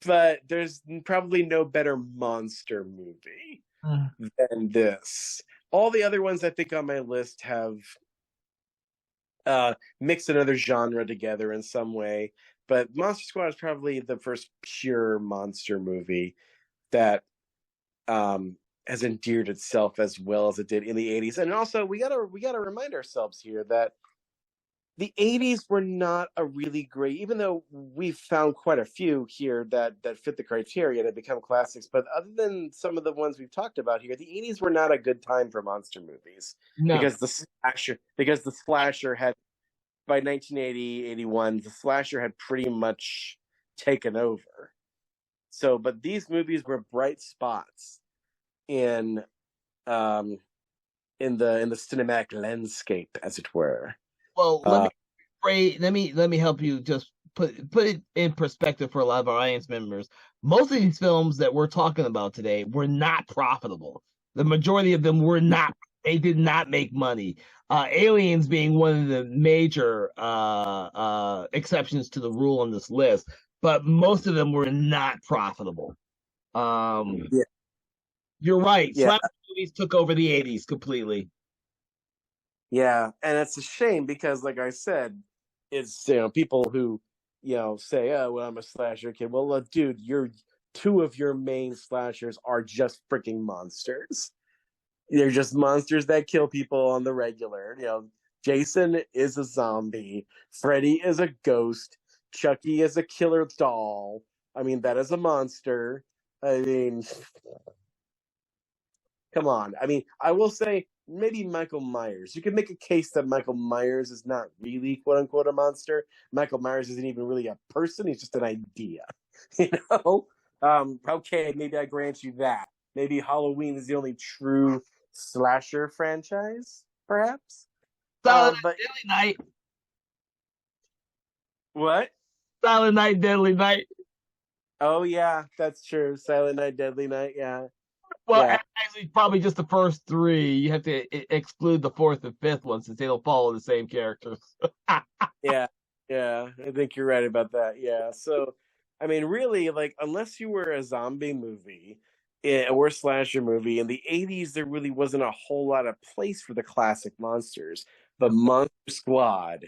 But there's probably no better monster movie than this. All the other ones I think on my list have mixed another genre together in some way. But Monster Squad is probably the first pure monster movie that has endeared itself as well as it did in the 80s. And also we gotta remind ourselves here that the 80s were not a really great, even though we've found quite a few here that fit the criteria and become classics, but other than some of the ones we've talked about here, the 80s were not a good time for monster movies. No. Because the slasher had, by 1980, 81, the slasher had pretty much taken over. So, but these movies were bright spots in the cinematic landscape, as it were. Well, let me help you just put it in perspective for a lot of our audience members. Most of these films that we're talking about today were not profitable. The majority of them were not. They did not make money. Aliens being one of the major exceptions to the rule on this list, but most of them were not profitable. Yeah. You're right. Yeah. Slasher movies took over the 80s completely. Yeah, and it's a shame because, like I said, it's people who say, "Oh, well, I'm a slasher kid." Well, dude, two of your main slashers are just freaking monsters. They're just monsters that kill people on the regular. Jason is a zombie. Freddy is a ghost. Chucky is a killer doll. I mean, that is a monster. I mean, come on. I mean, I will say maybe Michael Myers. You can make a case that Michael Myers is not really quote unquote a monster. Michael Myers isn't even really a person. He's just an idea. Okay, maybe I grant you that. Maybe Halloween is the only true slasher franchise, perhaps. Silent Night, Deadly Night. What? Silent Night, Deadly Night. Oh yeah, that's true. Silent Night, Deadly Night. Yeah. Well, yeah. Actually, probably just the first three. You have to exclude the fourth and fifth one since they don't follow the same characters. Yeah, I think you're right about that. Yeah, so I mean, really, like, unless you were a zombie movie or a slasher movie in the 80s, there really wasn't a whole lot of place for the classic monsters. But Monster Squad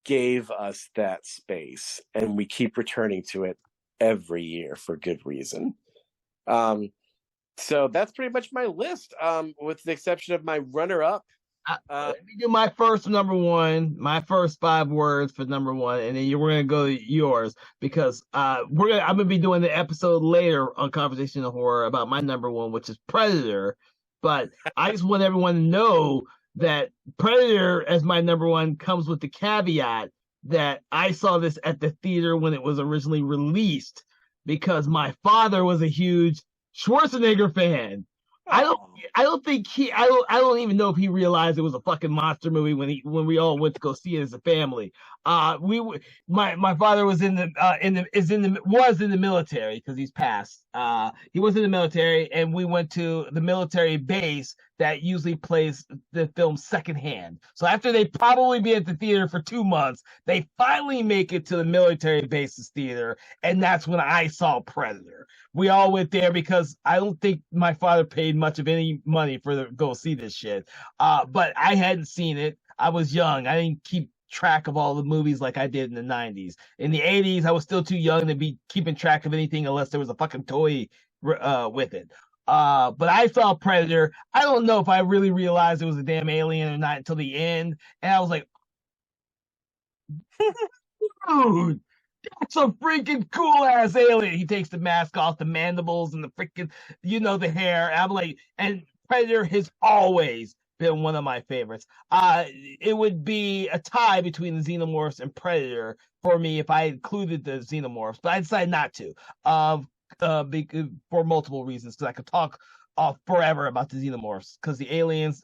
gave us that space, and we keep returning to it every year for good reason. So that's pretty much my list, with the exception of my runner-up. Let me do my first number one, my first 5 words for number one, and then we're gonna go to yours because I'm gonna be doing the episode later on Conversation of Horror about my number one, which is Predator. But I just want everyone to know that Predator as my number one comes with the caveat that I saw this at the theater when it was originally released because my father was a huge Schwarzenegger fan. I don't I don't think I don't even know if he realized it was a fucking monster movie when we all went to go see it as a family. My father was was in the military because he's passed. He was in the military, and we went to the military base that usually plays the film secondhand. So after they probably be at the theater for 2 months, they finally make it to the military bases theater, and that's when I saw Predator. We all went there because I don't think my father paid much of any money for to go see this shit. But I hadn't seen it. I was young. I didn't keep track of all the movies like I did in the 90s. In the 80s, I was still too young to be keeping track of anything unless there was a fucking toy with it. But I saw Predator. I don't know if I really realized it was a damn alien or not until the end. And I was like, dude, that's a freaking cool ass alien. He takes the mask off, the mandibles and the freaking, the hair. I'm like, and Predator has always been one of my favorites. It would be a tie between the Xenomorphs and Predator for me if I included the Xenomorphs, but I decided not to. For multiple reasons, because I could talk forever about the Xenomorphs, because the aliens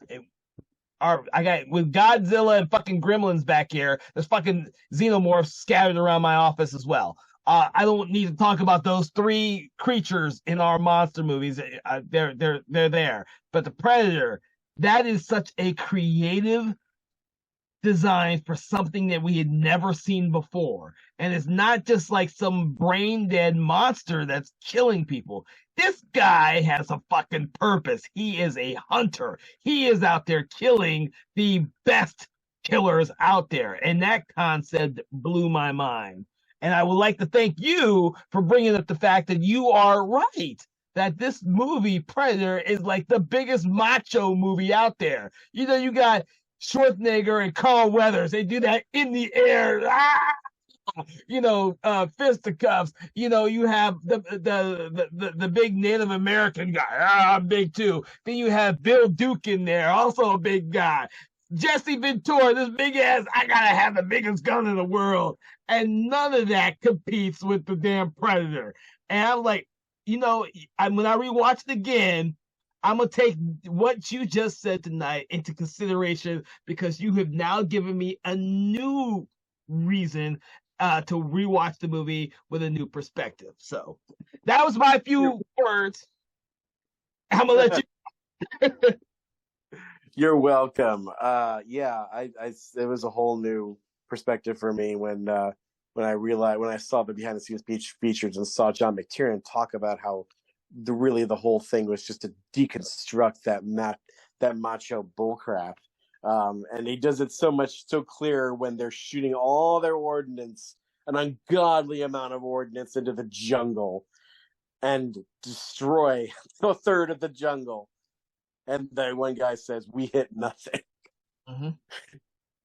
I got with Godzilla and fucking Gremlins back here. There's fucking Xenomorphs scattered around my office as well. I don't need to talk about those three creatures in our monster movies. They're there. But the Predator, that is such a creative design for something that we had never seen before. And it's not just like some brain dead monster that's killing people. This guy has a fucking purpose. He is a hunter. He is out there killing the best killers out there. And that concept blew my mind. And I would like to thank you for bringing up the fact that you are right. That this movie, Predator, is like the biggest macho movie out there. You got Schwarzenegger and Carl Weathers. They do that in the air. Fisticuffs. You have the big Native American guy. I'm big too. Then you have Bill Duke in there, also a big guy. Jesse Ventura, this big ass, I gotta have the biggest gun in the world. And none of that competes with the damn Predator. And I'm like, when I rewatched it again, I'm gonna take what you just said tonight into consideration, because you have now given me a new reason to rewatch the movie with a new perspective. So that was my few words. I'm gonna let you. You're welcome. It was a whole new perspective for me when I saw the behind the scenes features and saw John McTiernan talk about how the whole thing was just to deconstruct that macho bullcrap. And he does it so clear when they're shooting all their ordnance, an ungodly amount of ordnance, into the jungle and destroy a third of the jungle. And the one guy says, "We hit nothing." Mm-hmm.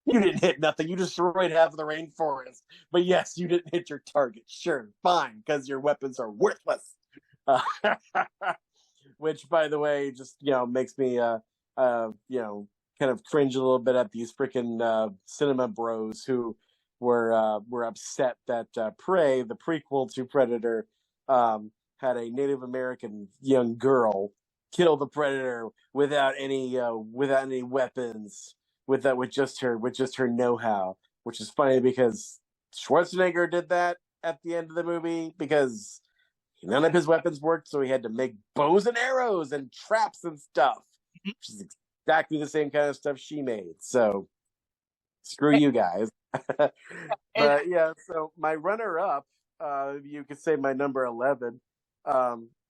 You didn't hit nothing. You destroyed half of the rainforest. But yes, you didn't hit your target. Sure, fine, because your weapons are worthless. Which, by the way, just makes me kind of cringe a little bit at these freaking cinema bros who were upset that Prey, the prequel to Predator, had a Native American young girl kill the Predator without any weapons, with just her know-how. Which is funny because Schwarzenegger did that at the end of the movie because none of his weapons worked, so he had to make bows and arrows and traps and stuff, which is exactly the same kind of stuff she made. So screw you guys. But yeah, so my runner-up, you could say my number 11,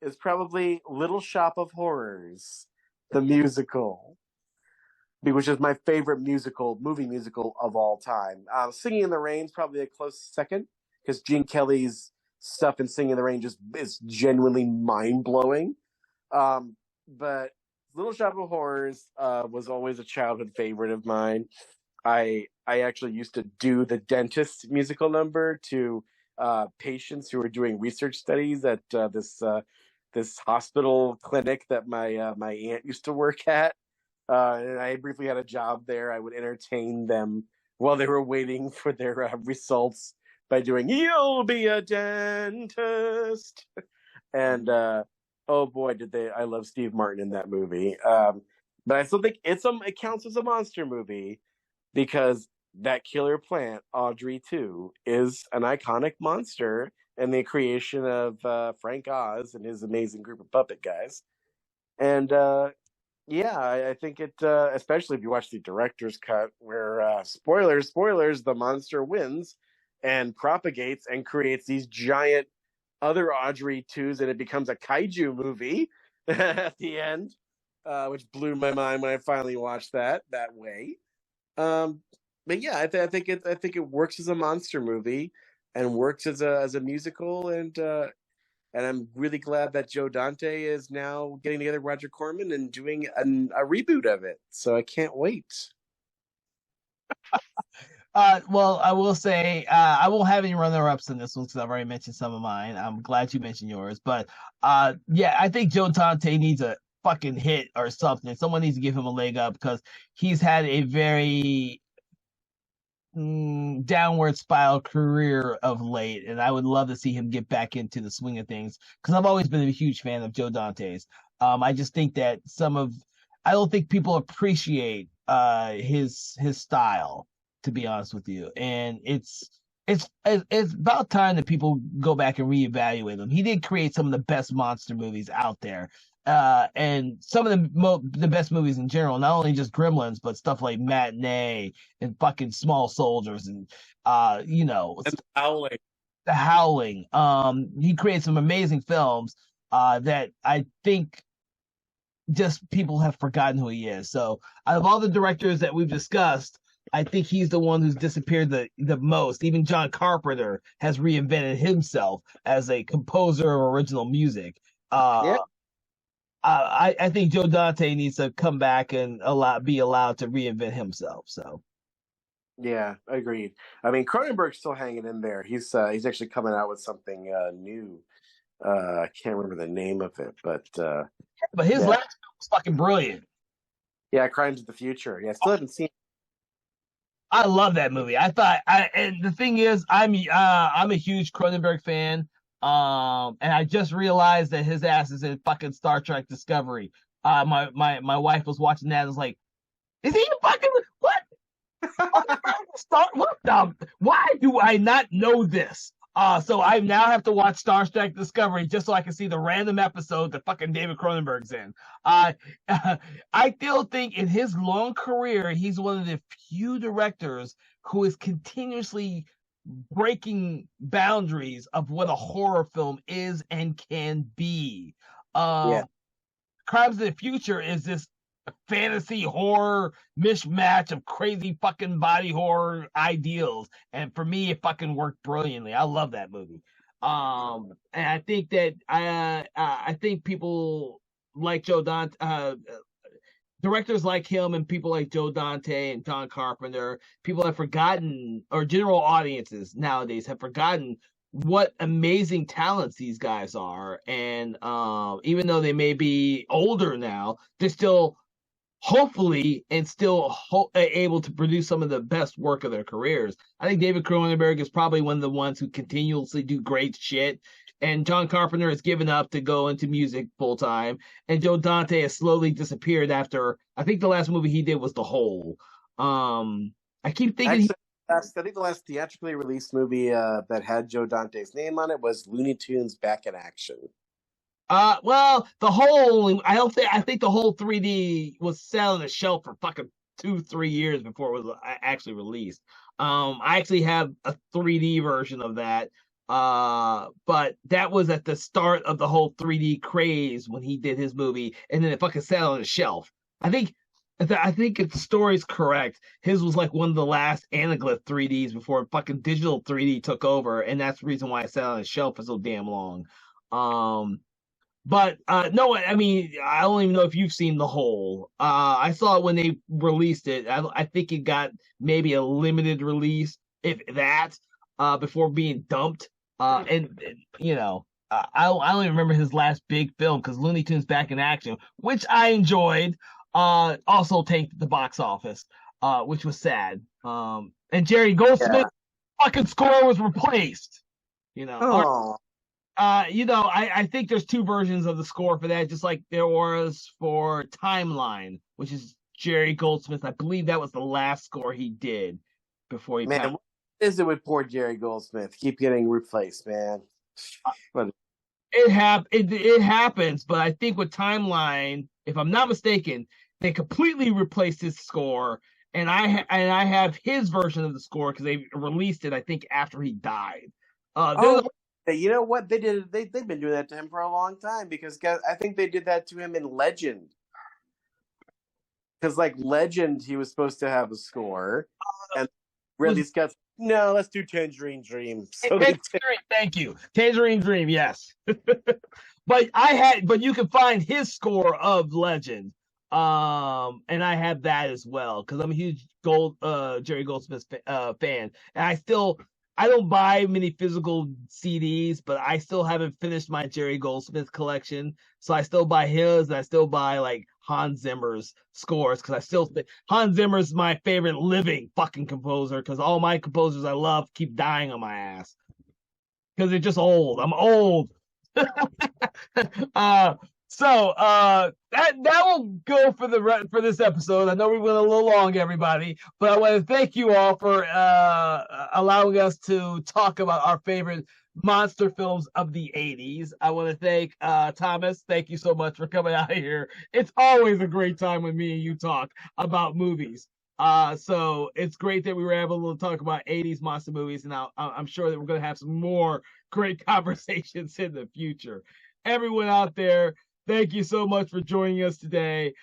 is probably Little Shop of Horrors, the musical, which is my favorite movie musical of all time. Singing in the Rain is probably a close second, because Gene Kelly's stuff in Singing in the Rain is genuinely mind-blowing. But Little Shop of Horrors was always a childhood favorite of mine. I actually used to do the dentist musical number to patients who were doing research studies at this hospital clinic that my aunt used to work at. And I briefly had a job there. I would entertain them while they were waiting for their results by doing "You'll be a dentist," and oh boy, did they! I love Steve Martin in that movie. But I still think it counts as a monster movie because that killer plant, Audrey 2, is an iconic monster and the creation of Frank Oz and his amazing group of puppet guys. And yeah, I think it, especially if you watch the director's cut, where spoilers, the monster wins and propagates and creates these giant other Audrey 2s, and it becomes a kaiju movie at the end, which blew my mind when I finally watched that way. Um, but yeah, I think it works as a monster movie and works as a musical, and I'm really glad that Joe Dante is now getting together with Roger Corman and doing a reboot of it. So I can't wait. Well, I will say I won't have any runner-ups in this one because I've already mentioned some of mine. I'm glad you mentioned yours, but yeah, I think Joe Dante needs a fucking hit or something. Someone needs to give him a leg up because he's had a very downward spiral career of late, and I would love to see him get back into the swing of things because I've always been a huge fan of Joe Dante's. I just think that I don't think people appreciate his style, to be honest with you, and it's about time that people go back and reevaluate him. He did create some of the best monster movies out there. And some of the best movies in general, not only just Gremlins, but stuff like Matinee and fucking Small Soldiers and And Howling. The Howling. He created some amazing films that I think just people have forgotten who he is. So out of all the directors that we've discussed, I think he's the one who's disappeared the most. Even John Carpenter has reinvented himself as a composer of original music. Yeah, I think Joe Dante needs to come back and be allowed to reinvent himself. So yeah, agreed. I mean, Cronenberg's still hanging in there. He's actually coming out with something new. I can't remember the name of it, but his yeah, last film was fucking brilliant. yeah, Crimes of the Future. Yeah, I still haven't seen. I love that movie. And the thing is, I'm a huge Cronenberg fan. And I just realized that his ass is in fucking Star Trek Discovery. My wife was watching that and was like, "Is he in fucking what? What the? Why do I not know this?" So I now have to watch Star Trek Discovery just so I can see the random episode that fucking David Cronenberg's in. Uh, I still think in his long career, he's one of the few directors who is continuously breaking boundaries of what a horror film is and can be. Yeah, Crimes of the Future is this fantasy horror mishmatch of crazy fucking body horror ideals, and for me, it fucking worked brilliantly. I love that movie. And I think that I think people like Joe Dante, directors like him and people like Joe Dante and John Carpenter, people have forgotten, or general audiences nowadays have forgotten what amazing talents these guys are. And even though they may be older now, they're still hopefully and still able to produce some of the best work of their careers. I think David Cronenberg is probably one of the ones who continuously do great shit. And John Carpenter has given up to go into music full time. And Joe Dante has slowly disappeared after, I think the last movie he did was The Hole. I keep thinking actually, I think the last theatrically released movie that had Joe Dante's name on it was Looney Tunes Back in Action. Well, I think the whole 3D was sat on the shelf for fucking 2-3 years before it was actually released. I actually have a 3D version of that. But that was at the start of the whole 3D craze when he did his movie, and then it fucking sat on the shelf. I think if the story's correct, his was like one of the last anaglyph 3Ds before fucking digital 3D took over, and that's the reason why it sat on the shelf for so damn long. But no, I mean, I don't even know if you've seen The Hole. I saw it when they released it. I think it got maybe a limited release, if that, before being dumped. And you know, I don't even remember his last big film because Looney Tunes Back in Action, which I enjoyed, also tanked the box office, which was sad. And Jerry Goldsmith's fucking score was replaced. You know, Oh, I think there's two versions of the score for that, just like there was for Timeline, which is Jerry Goldsmith. I believe that was the last score he did before he Man, passed. what is it with poor Jerry Goldsmith? Keep getting replaced, man. But It happens, but I think with Timeline, if I'm not mistaken, they completely replaced his score, and I have his version of the score because they released it, I think, after he died. oh, you know what? They did. They've been doing that to him for a long time because I think they did that to him in Legend. Because like Legend, he was supposed to have a score, and Ridley Scott's no, let's do Tangerine Dream. So Thank you, Tangerine Dream. Yes, but you can find his score of Legend, and I have that as well because I'm a huge Jerry Goldsmith fan, and I don't buy many physical CDs, but I still haven't finished my Jerry Goldsmith collection, so I still buy his, and I still buy like Hans Zimmer's scores because I still think Hans Zimmer's my favorite living fucking composer because all my composers I love keep dying on my ass because they're just old. I'm old. uh, that will go for this episode. I know we went a little long, everybody, but I want to thank you all for allowing us to talk about our favorite monster films of the 80s. I want to thank Thomas. Thank you so much for coming out here. It's always a great time when me and you talk about movies. So it's great that we were able to talk about 80s monster movies, and I'm sure that we're going to have some more great conversations in the future. Everyone out there, thank you so much for joining us today.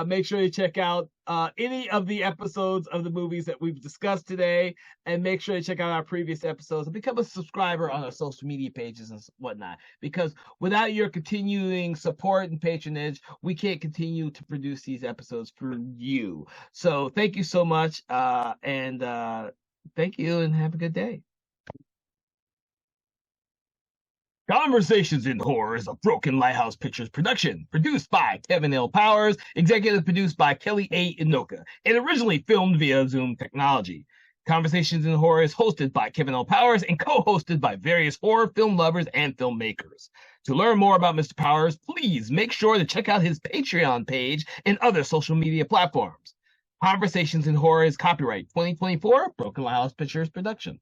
Make sure you check out any of the episodes of the movies that we've discussed today, and make sure you check out our previous episodes and become a subscriber on our social media pages and whatnot. Because without your continuing support and patronage, we can't continue to produce these episodes for you. So thank you so much, and thank you, and have a good day. Conversations in Horror is a Broken Lighthouse Pictures production, produced by Kevin L. Powers, executive produced by Kelly A. Inoka, and originally filmed via Zoom technology. Conversations in Horror is hosted by Kevin L. Powers and co-hosted by various horror film lovers and filmmakers. To learn more about Mr. Powers, please make sure to check out his Patreon page and other social media platforms. Conversations in Horror is copyright 2024 Broken Lighthouse Pictures production.